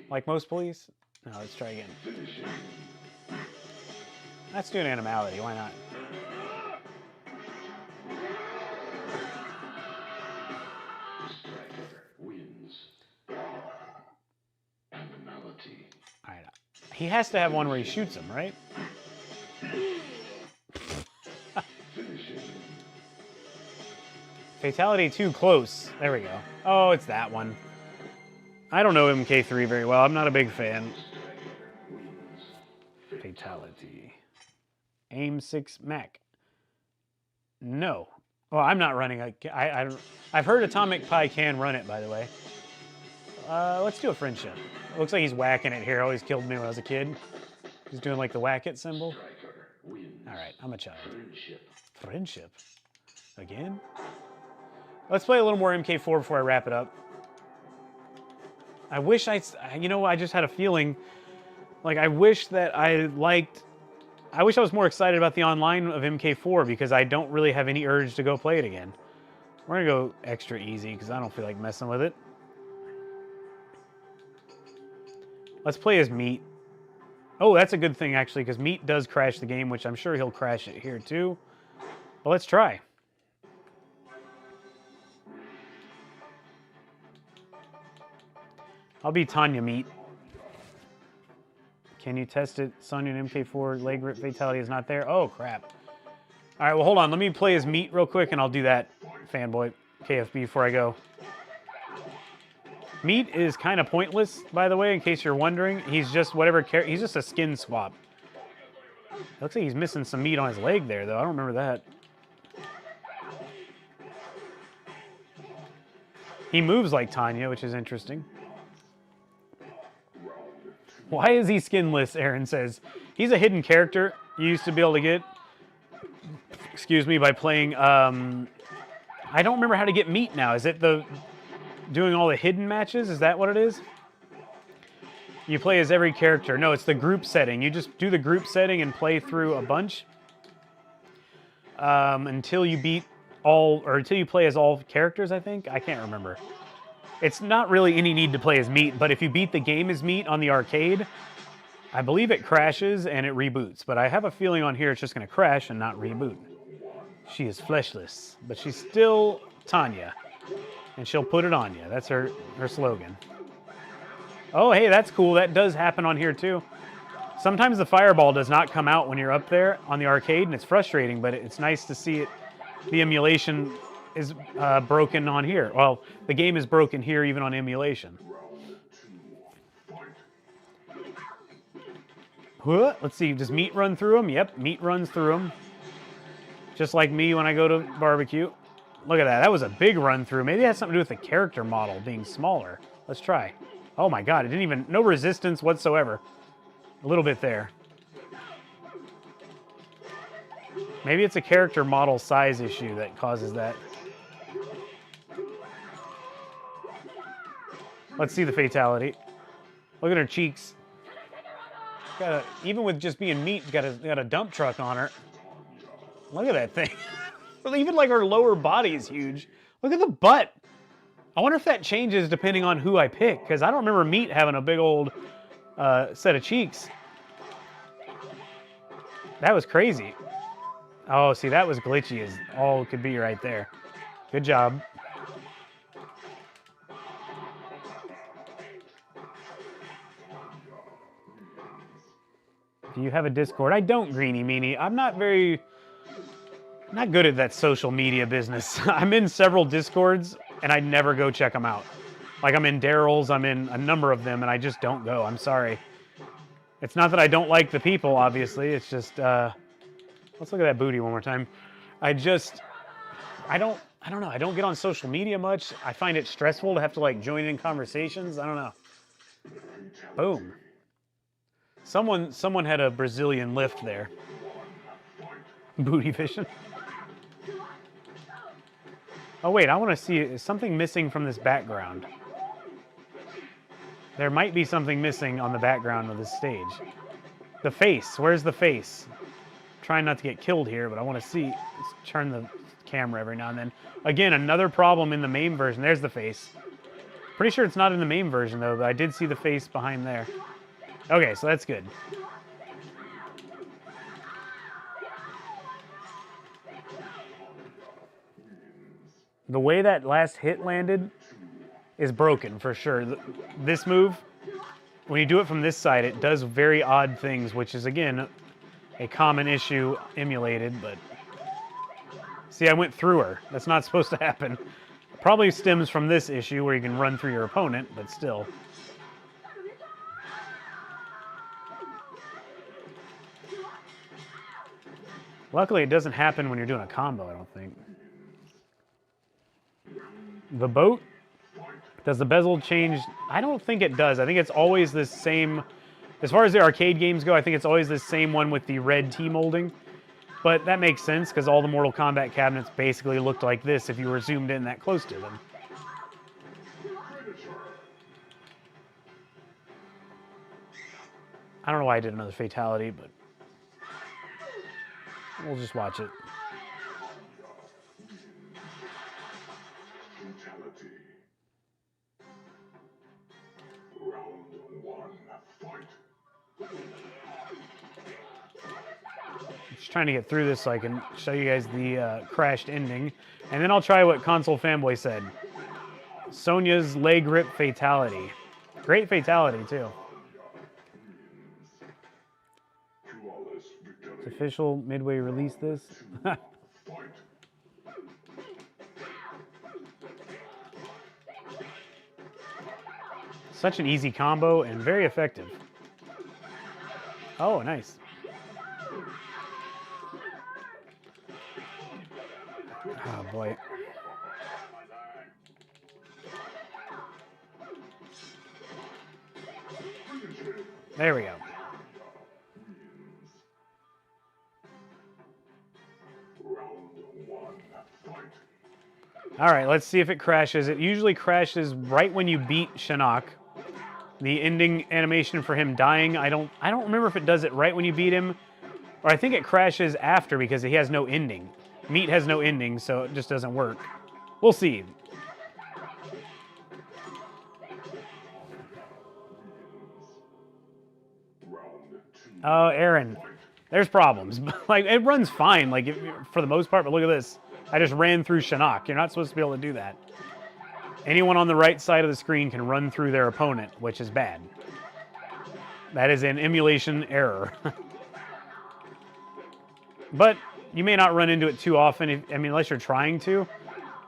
Like most police? No, let's try again. Let's do an animality, why not? Alright. He has to have one where he shoots them, right? Fatality too close. There we go. Oh, it's that one. I don't know MK3 very well. I'm not a big fan. Fatality. Aim 6 Mac. No. Well, I'm not running. I've heard Atomic Pie can run it, by the way. Let's do a friendship. Looks like he's whacking it here. Always killed me when I was a kid. He's doing like the whack it symbol. All right, I'm a child. Friendship. Again? Let's play a little more MK4 before I wrap it up. I wish you know, I just had a feeling, like I wish I was more excited about the online of MK4 because I don't really have any urge to go play it again. We're gonna go extra easy because I don't feel like messing with it. Let's play as Meat. Oh, that's a good thing actually because Meat does crash the game, which I'm sure he'll crash it here too. But let's try. I'll be Tanya Meat. Can you test it? Sonya and MK4 leg rip fatality is not there. Oh, crap. All right, well, hold on. Let me play as Meat real quick, and I'll do that fanboy KFB before I go. Meat is kind of pointless, by the way, in case you're wondering. He's just whatever he's just a skin swap. It looks like he's missing some meat on his leg there, though. I don't remember that. He moves like Tanya, which is interesting. Why is he skinless, Aaron says. He's a hidden character you used to be able to get, excuse me, by playing, I don't remember how to get meat now. Is it the doing all the hidden matches? Is that what it is? You play as every character. No, it's the group setting. You just do the group setting and play through a bunch until you beat all, or until you play as all characters, I think. I can't remember. It's not really any need to play as Meat, but if you beat the game as Meat on the arcade, I believe it crashes and it reboots. But I have a feeling on here it's just going to crash and not reboot. She is fleshless, but she's still Tanya. And she'll put it on you. That's her slogan. Oh, hey, that's cool. That does happen on here, too. Sometimes the fireball does not come out when you're up there on the arcade, and it's frustrating, but it's nice to see it. The emulation is broken on here. Well, the game is broken here even on emulation. Let's see, does Meat run through them? Yep, Meat runs through them. Just like me when I go to barbecue. Look at that, that was a big run through. Maybe it has something to do with the character model being smaller. Let's try. Oh my God, it didn't even, no resistance whatsoever. A little bit there. Maybe it's a character model size issue that causes that. Let's see the fatality. Look at her cheeks. Even with just being Meat, got a dump truck on her. Look at that thing. Even like her lower body is huge. Look at the butt. I wonder if that changes depending on who I pick, because I don't remember Meat having a big old set of cheeks. That was crazy. Oh, see, that was glitchy as all could be right there. Good job. Do you have a Discord? I don't, Greenie Meanie. I'm not good at that social media business. I'm in several Discords, and I never go check them out. Like, I'm in Daryl's, I'm in a number of them, and I just don't go. I'm sorry. It's not that I don't like the people, obviously. It's just, let's look at that booty one more time. I don't know. I don't get on social media much. I find it stressful to have to, like, join in conversations. I don't know. Boom. Someone had a Brazilian lift there. Booty vision. Oh, wait, I want to see, is something missing from this background? There might be something missing on the background of this stage. The face, where's the face? Trying not to get killed here, but I want to see. Let's turn the camera every now and then. Again, another problem in the MAME version. There's the face. Pretty sure it's not in the MAME version, though, but I did see the face behind there. Okay, so that's good. The way that last hit landed is broken for sure. This move, when you do it from this side, it does very odd things, which is, again, a common issue emulated, but... See, I went through her. That's not supposed to happen. It probably stems from this issue where you can run through your opponent, but still. Luckily, it doesn't happen when you're doing a combo, I don't think. The boat, does the bezel change? I don't think it does. I think it's always the same. As far as the arcade games go, I think it's always the same one with the red T-molding. But that makes sense, because all the Mortal Kombat cabinets basically looked like this if you were zoomed in that close to them. I don't know why I did another fatality, but we'll just watch it. Just trying to get through this so I can show you guys the crashed ending. And then I'll try what Console Fanboy said. Sonya's leg rip fatality. Great fatality, too. It's official. Midway released this. Such an easy combo and very effective. Oh, nice. Oh, boy. There we go. All right, let's see if it crashes. It usually crashes right when you beat Shinnok. The ending animation for him dying, I don't remember if it does it right when you beat him, or I think it crashes after because he has no ending. Meat has no ending, so it just doesn't work. We'll see. Oh, Aaron, there's problems. Like, it runs fine, like, for the most part, but look at this. I just ran through Shinnok. You're not supposed to be able to do that. Anyone on the right side of the screen can run through their opponent, which is bad. That is an emulation error. But you may not run into it too often, unless you're trying to.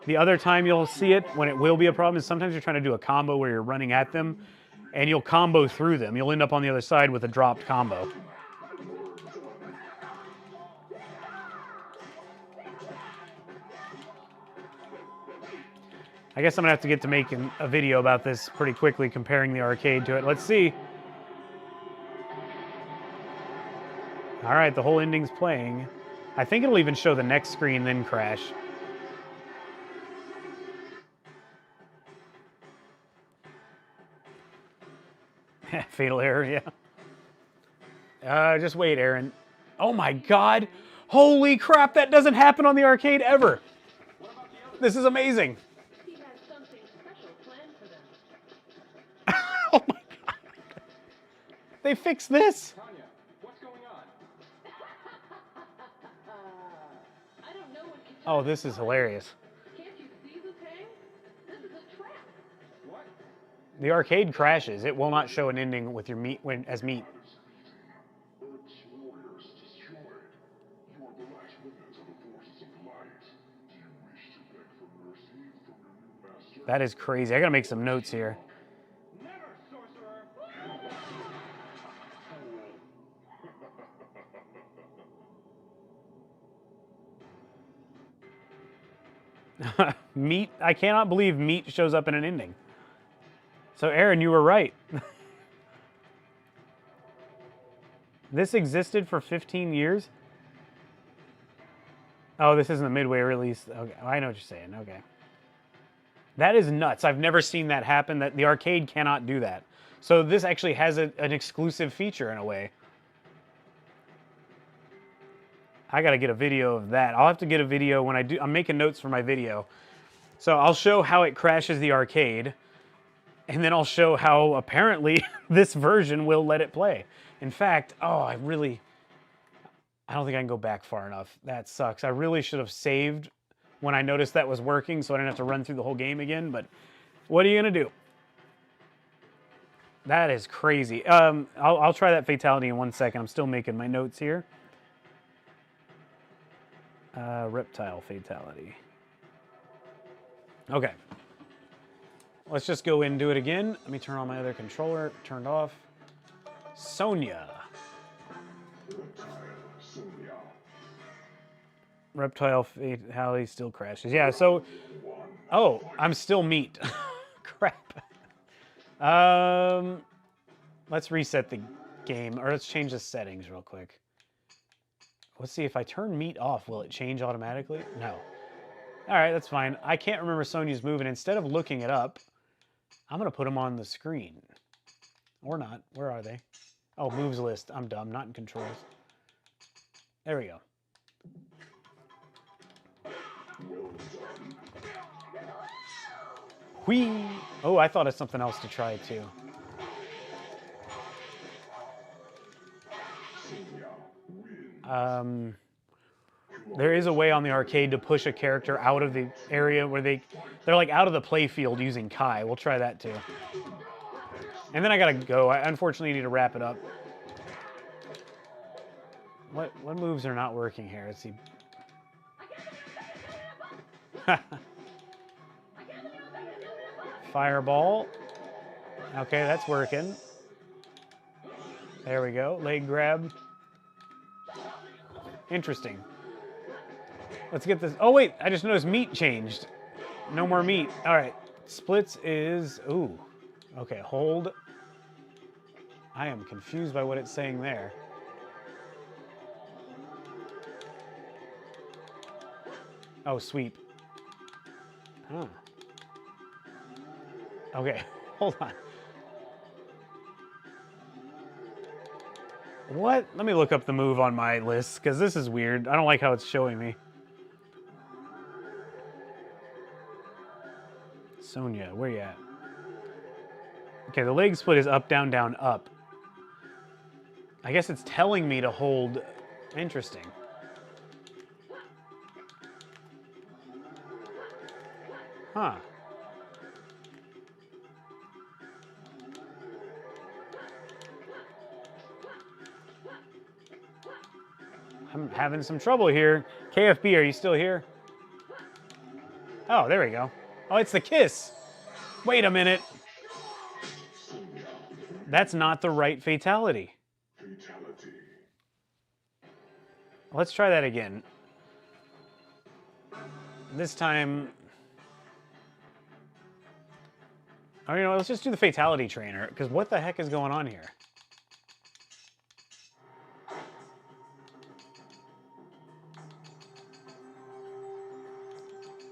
The other time you'll see it, when it will be a problem, is sometimes you're trying to do a combo where you're running at them, and you'll combo through them. You'll end up on the other side with a dropped combo. I guess I'm going to have to get to making a video about this pretty quickly, comparing the arcade to it. Let's see. All right, the whole ending's playing. I think it'll even show the next screen, then crash. Fatal error, yeah. Just wait, Aaron. Oh my God. Holy crap, that doesn't happen on the arcade ever. This is amazing. He has something special planned for them. Oh my God. They fixed this. Tanya, what's going on? I don't know what oh, this is hilarious. Can't you see the thing? This is a trap. What? The arcade crashes. It will not show an ending with your meat as meat. That is crazy. I gotta make some notes here. Meat. I cannot believe meat shows up in an ending. So, Aaron, you were right. This existed for 15 years? Oh, this isn't the Midway release. Okay, I know what you're saying. Okay. That is nuts. I've never seen that happen. That the arcade cannot do that. So this actually has an exclusive feature in a way. I got to get a video of that. I'll have to get a video when I do. I'm making notes for my video. So I'll show how it crashes the arcade. And then I'll show how apparently this version will let it play. In fact, I don't think I can go back far enough. That sucks. I really should have saved when I noticed that was working so I didn't have to run through the whole game again, but what are you going to do? That is crazy. I'll try that fatality in 1 second. I'm still making my notes here. Reptile fatality. Okay. Let's just go in and do it again. Let me turn on my other controller. Turned off. Sonya. Reptile fatality still crashes. Yeah, so... Oh, I'm still meat. Crap. Let's reset the game, or let's change the settings real quick. Let's see, if I turn meat off, will it change automatically? No. All right, that's fine. I can't remember Sonya's move, and instead of looking it up, I'm going to put them on the screen. Or not. Where are they? Oh, moves list. I'm dumb. Not in controls. There we go. Whee! Oh, I thought of something else to try, too. There is a way on the arcade to push a character out of the area where they're like out of the play field using Kai. We'll try that too. And then I gotta go. I unfortunately need to wrap it up. What moves are not working here? Let's see. Fireball. Okay, that's working. There we go. Leg grab. Interesting. Let's get this. Oh, wait. I just noticed meat changed. No more meat. All right. Splits is... Ooh. Okay, hold. I am confused by what it's saying there. Oh, sweep. Huh. Okay, hold on. What? Let me look up the move on my list, because this is weird. I don't like how it's showing me. Sonya, where you at? Okay, the leg split is up, down, down, up. I guess it's telling me to hold. Interesting. Huh. I'm having some trouble here. KFB, are you still here? Oh, there we go. Oh, it's the kiss. Wait a minute. That's not the right fatality. Let's try that again. This time... Oh, you know, let's just do the fatality trainer, because what the heck is going on here?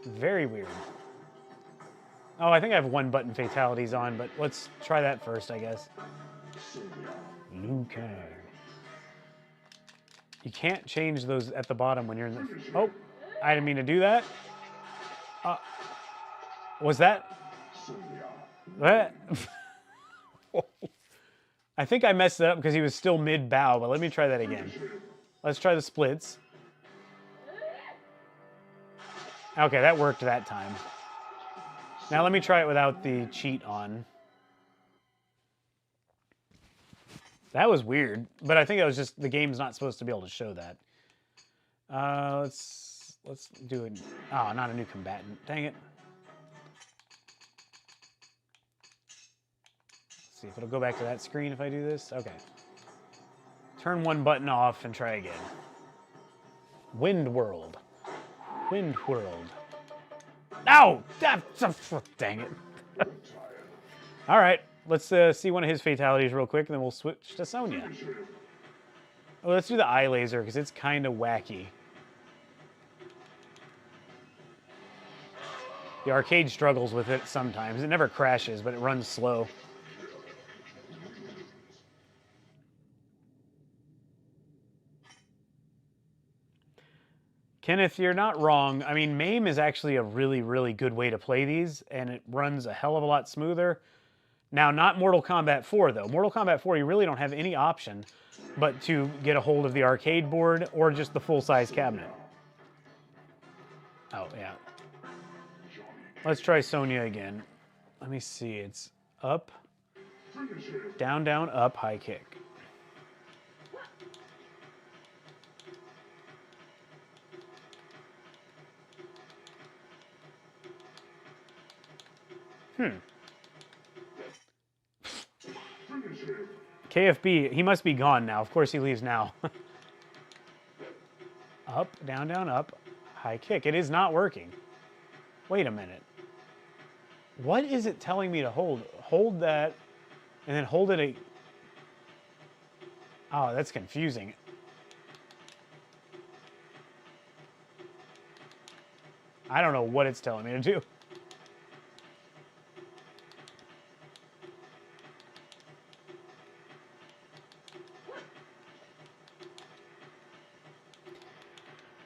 Very weird. Oh, I think I have one button fatalities on, but let's try that first, I guess. Liu Kang. You can't change those at the bottom when you're in the... Oh, I didn't mean to do that. Was that... What? I think I messed it up because he was still mid-bow, but let me try that again. Let's try the splits. Okay, that worked that time. Now let me try it without the cheat on. That was weird, but I think it was just the game's not supposed to be able to show that. Let's do it. Oh, not a new combatant. Dang it. Let's see if it'll go back to that screen if I do this. Okay. Turn one button off and try again. Wind World. Wind World. No! Dang it. All right. Let's see one of his fatalities real quick, and then we'll switch to Sonya. Oh, let's do the eye laser, because it's kind of wacky. The arcade struggles with it sometimes. It never crashes, but it runs slow. Kenneth, you're not wrong. I mean, MAME is actually a really, really good way to play these, and it runs a hell of a lot smoother. Now, not Mortal Kombat 4, though. Mortal Kombat 4, you really don't have any option but to get a hold of the arcade board or just the full-size cabinet. Oh, yeah. Let's try Sonya again. Let me see. It's up, down, down, up, high kick. KFB, he must be gone now. Of course he leaves now. Up, down, down, up, high kick. It is not working. Wait a minute. What is it telling me to hold? Hold that, and then hold it. Oh, that's confusing. I don't know what it's telling me to do.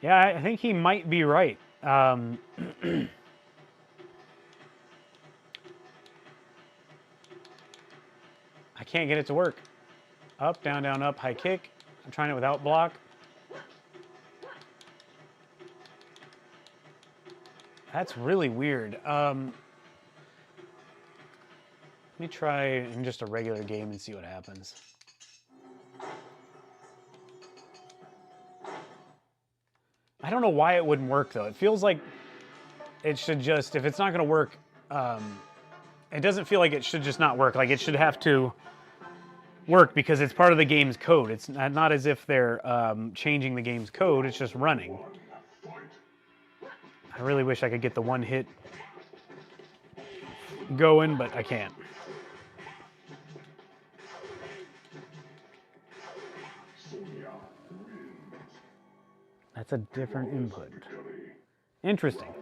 Yeah, I think he might be right. I can't get it to work. Up, down, down, up, high kick. I'm trying it without block. That's really weird. Let me try in just a regular game and see what happens. I don't know why it wouldn't work, though. It feels like it should just, if it's not going to work, It doesn't feel like it should just not work. Like it should have to work because it's part of the game's code. It's not as if they're changing the game's code. It's just running. I really wish I could get the one hit going, but I can't. That's a different input. Interesting.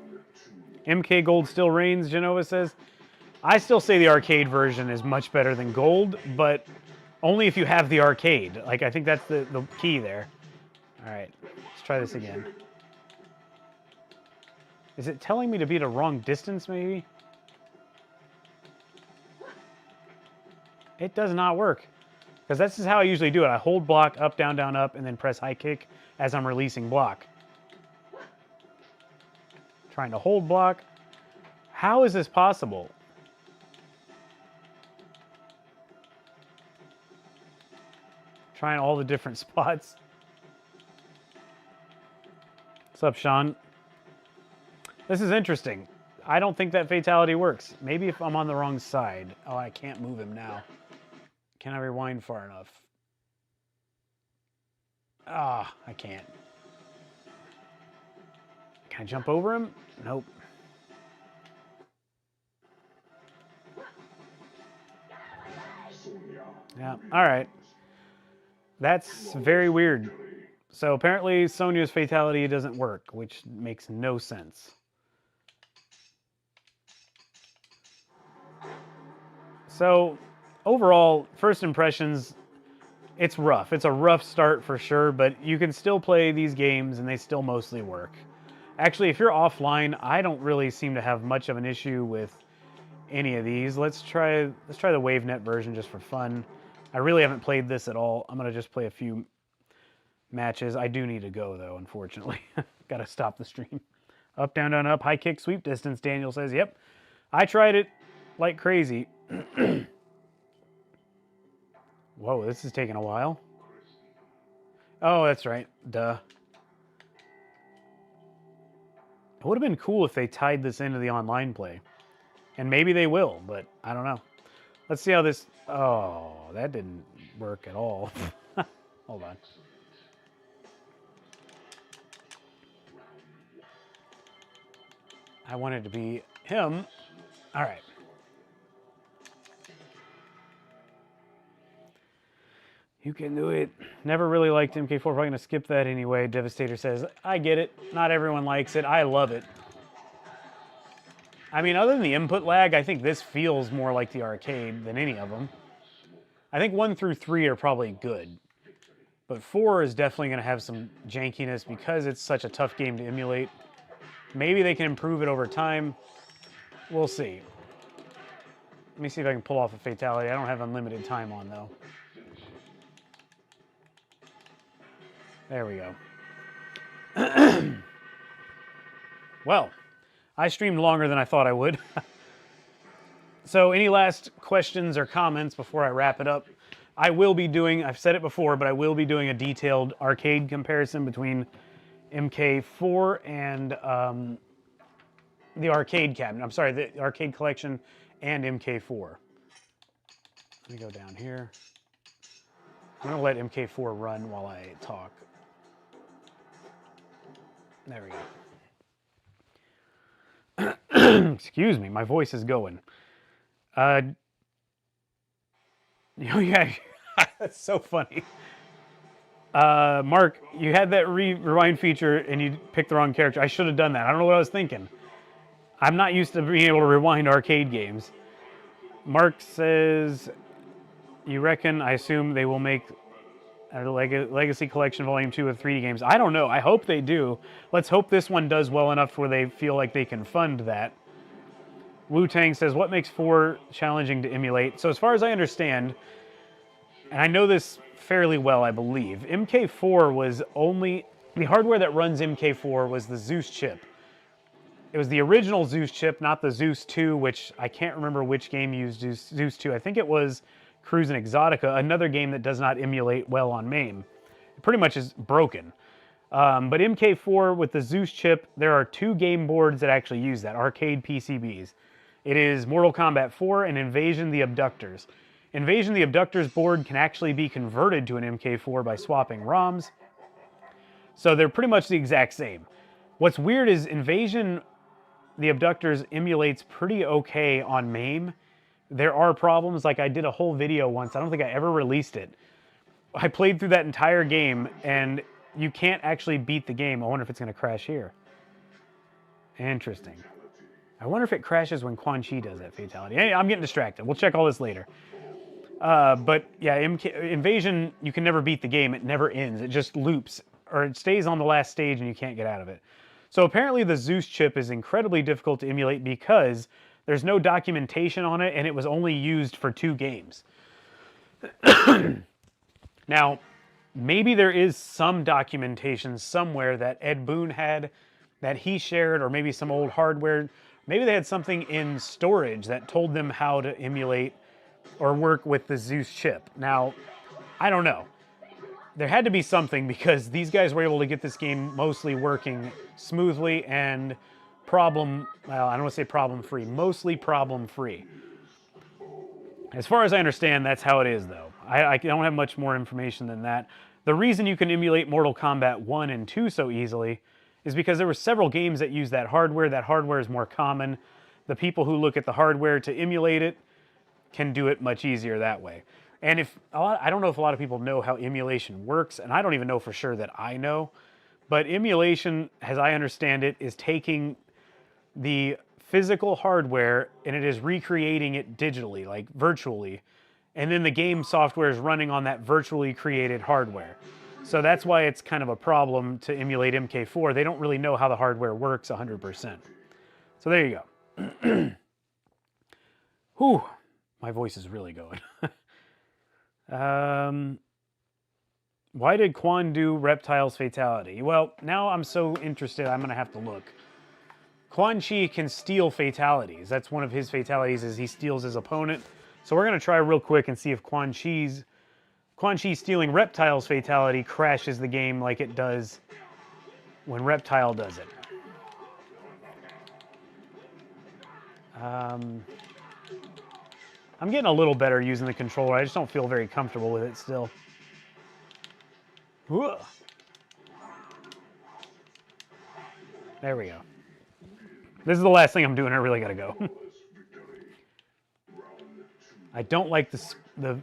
MK Gold still reigns, Genova says. I still say the arcade version is much better than Gold, but only if you have the arcade. Like, I think that's the key there. All right, let's try this again. Is it telling me to be at a wrong distance, maybe? It does not work. Because this is how I usually do it. I hold block, up, down, up, and then press high kick as I'm releasing block. Trying to hold block. How is this possible? Trying all the different spots. What's up, Sean? This is interesting. I don't think that fatality works. Maybe if I'm on the wrong side. Oh, I can't move him now. Can I rewind far enough? Ah, I can't. Can I jump over him? Nope. Yeah, all right. That's very weird. So apparently Sonya's fatality doesn't work, which makes no sense. So overall, first impressions, it's rough. It's a rough start for sure, but you can still play these games and they still mostly work. Actually, if you're offline, I don't really seem to have much of an issue with any of these. Let's try the WaveNet version just for fun. I really haven't played this at all. I'm going to just play a few matches. I do need to go, though, unfortunately. Got to stop the stream. Up, down, up, high kick, sweep distance, Daniel says. Yep, I tried it like crazy. Whoa, this is taking a while. Oh, that's right. Duh. It would have been cool if they tied this into the online play. And maybe they will, but I don't know. Let's see how this... Oh, that didn't work at all. Hold on. I wanted to be him. All right. You can do it. Never really liked MK4. Probably going to skip that anyway. Devastator says, I get it. Not everyone likes it. I love it. I mean, other than the input lag, I think this feels more like the arcade than any of them. I think 1 through 3 are probably good. But 4 is definitely going to have some jankiness because it's such a tough game to emulate. Maybe they can improve it over time. We'll see. Let me see if I can pull off a fatality. I don't have unlimited time on, though. There we go. Well, I streamed longer than I thought I would. So any last questions or comments before I wrap it up? I will be doing, I've said it before, but I will be doing a detailed arcade comparison between MK4 and the arcade cabinet. I'm sorry, the arcade collection and MK4. Let me go down here. I'm going to let MK4 run while I talk. There we go. Excuse me, my voice is going. Yeah, that's so funny. Mark, you had that rewind feature and you picked the wrong character. I should have done that. I don't know what I was thinking. I'm not used to being able to rewind arcade games. Mark says, you reckon, I assume they will make a Legacy Collection Volume 2 of 3D games. I don't know. I hope they do. Let's hope this one does well enough where they feel like they can fund that. Wu-Tang says, what makes 4 challenging to emulate? So as far as I understand, and I know this fairly well, I believe, MK4 was only... The hardware that runs MK4 was the Zeus chip. It was the original Zeus chip, not the Zeus 2, which I can't remember which game used Zeus 2. I think it was Cruisin' Exotica, another game that does not emulate well on MAME. It pretty much is broken. But MK4 with the Zeus chip, there are 2 game boards that actually use that, arcade PCBs. It is Mortal Kombat 4 and Invasion the Abductors. Invasion the Abductors board can actually be converted to an MK4 by swapping ROMs. So they're pretty much the exact same. What's weird is Invasion the Abductors emulates pretty okay on MAME. There are problems, like I did a whole video once, I don't think I ever released it. I played through that entire game, and you can't actually beat the game. I wonder if it's going to crash here. Interesting. I wonder if it crashes when Quan Chi does that fatality. Hey, I'm getting distracted. We'll check all this later. But yeah, Invasion, you can never beat the game. It never ends. It just loops, or it stays on the last stage and you can't get out of it. So apparently the Zeus chip is incredibly difficult to emulate because there's no documentation on it, and it was only used for 2 games. Now, maybe there is some documentation somewhere that Ed Boon had, that he shared, or maybe some old hardware. Maybe they had something in storage that told them how to emulate or work with the Zeus chip. Now, I don't know. There had to be something, because these guys were able to get this game mostly working smoothly and well, I don't want to say problem-free, mostly problem-free. As far as I understand, that's how it is, though. I don't have much more information than that. The reason you can emulate Mortal Kombat 1 and 2 so easily is because there were several games that use that hardware. That hardware is more common. The people who look at the hardware to emulate it can do it much easier that way. And I don't know if a lot of people know how emulation works, and I don't even know for sure that I know, but emulation, as I understand it, is taking the physical hardware and it is recreating it digitally, like virtually, and then the game software is running on that virtually created hardware. So that's why it's kind of a problem to emulate MK4. They don't really know how the hardware works 100%. So there you go. Whew, my voice is really going. Why did Quan do Reptile's fatality? Well, now I'm so interested, I'm going to have to look. Quan Chi can steal fatalities. That's one of his fatalities, is he steals his opponent. So we're going to try real quick and see if Quan Chi stealing Reptile's fatality crashes the game like it does when Reptile does it. I'm getting a little better using the controller. I just don't feel very comfortable with it still. Whoa. There we go. This is the last thing I'm doing. I really gotta go. I don't like the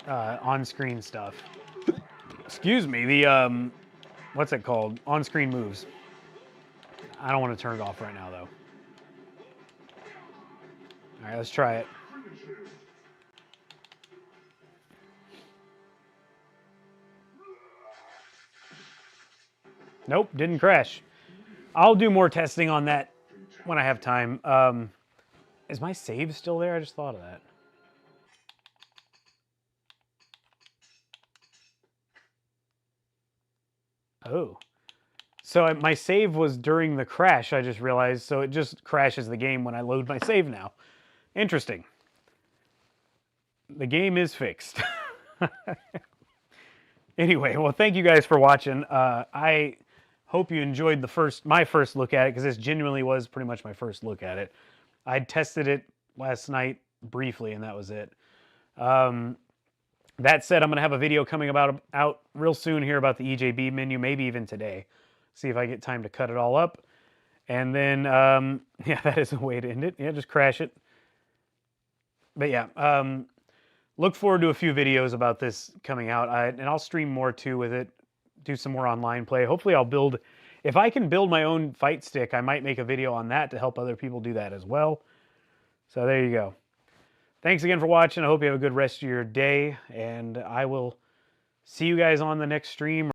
on-screen stuff. Excuse me. The what's it called? On-screen moves. I don't want to turn it off right now, though. All right, let's try it. Nope, didn't crash. I'll do more testing on that when I have time. Is my save still there? I just thought of that. Oh. So my save was during the crash, I just realized, so it just crashes the game when I load my save now. Interesting. The game is fixed. Anyway, well, thank you guys for watching. I hope you enjoyed my first look at it, because this genuinely was pretty much my first look at it. I tested it last night briefly, and that was it. That said, I'm going to have a video coming out real soon here about the EJB menu, maybe even today. See if I get time to cut it all up. And then, yeah, that is a way to end it. Yeah, just crash it. But yeah, look forward to a few videos about this coming out. And I'll stream more too with it, do some more online play. Hopefully I'll build, if I can build my own fight stick, I might make a video on that to help other people do that as well. So there you go. Thanks again for watching. I hope you have a good rest of your day, and I will see you guys on the next stream.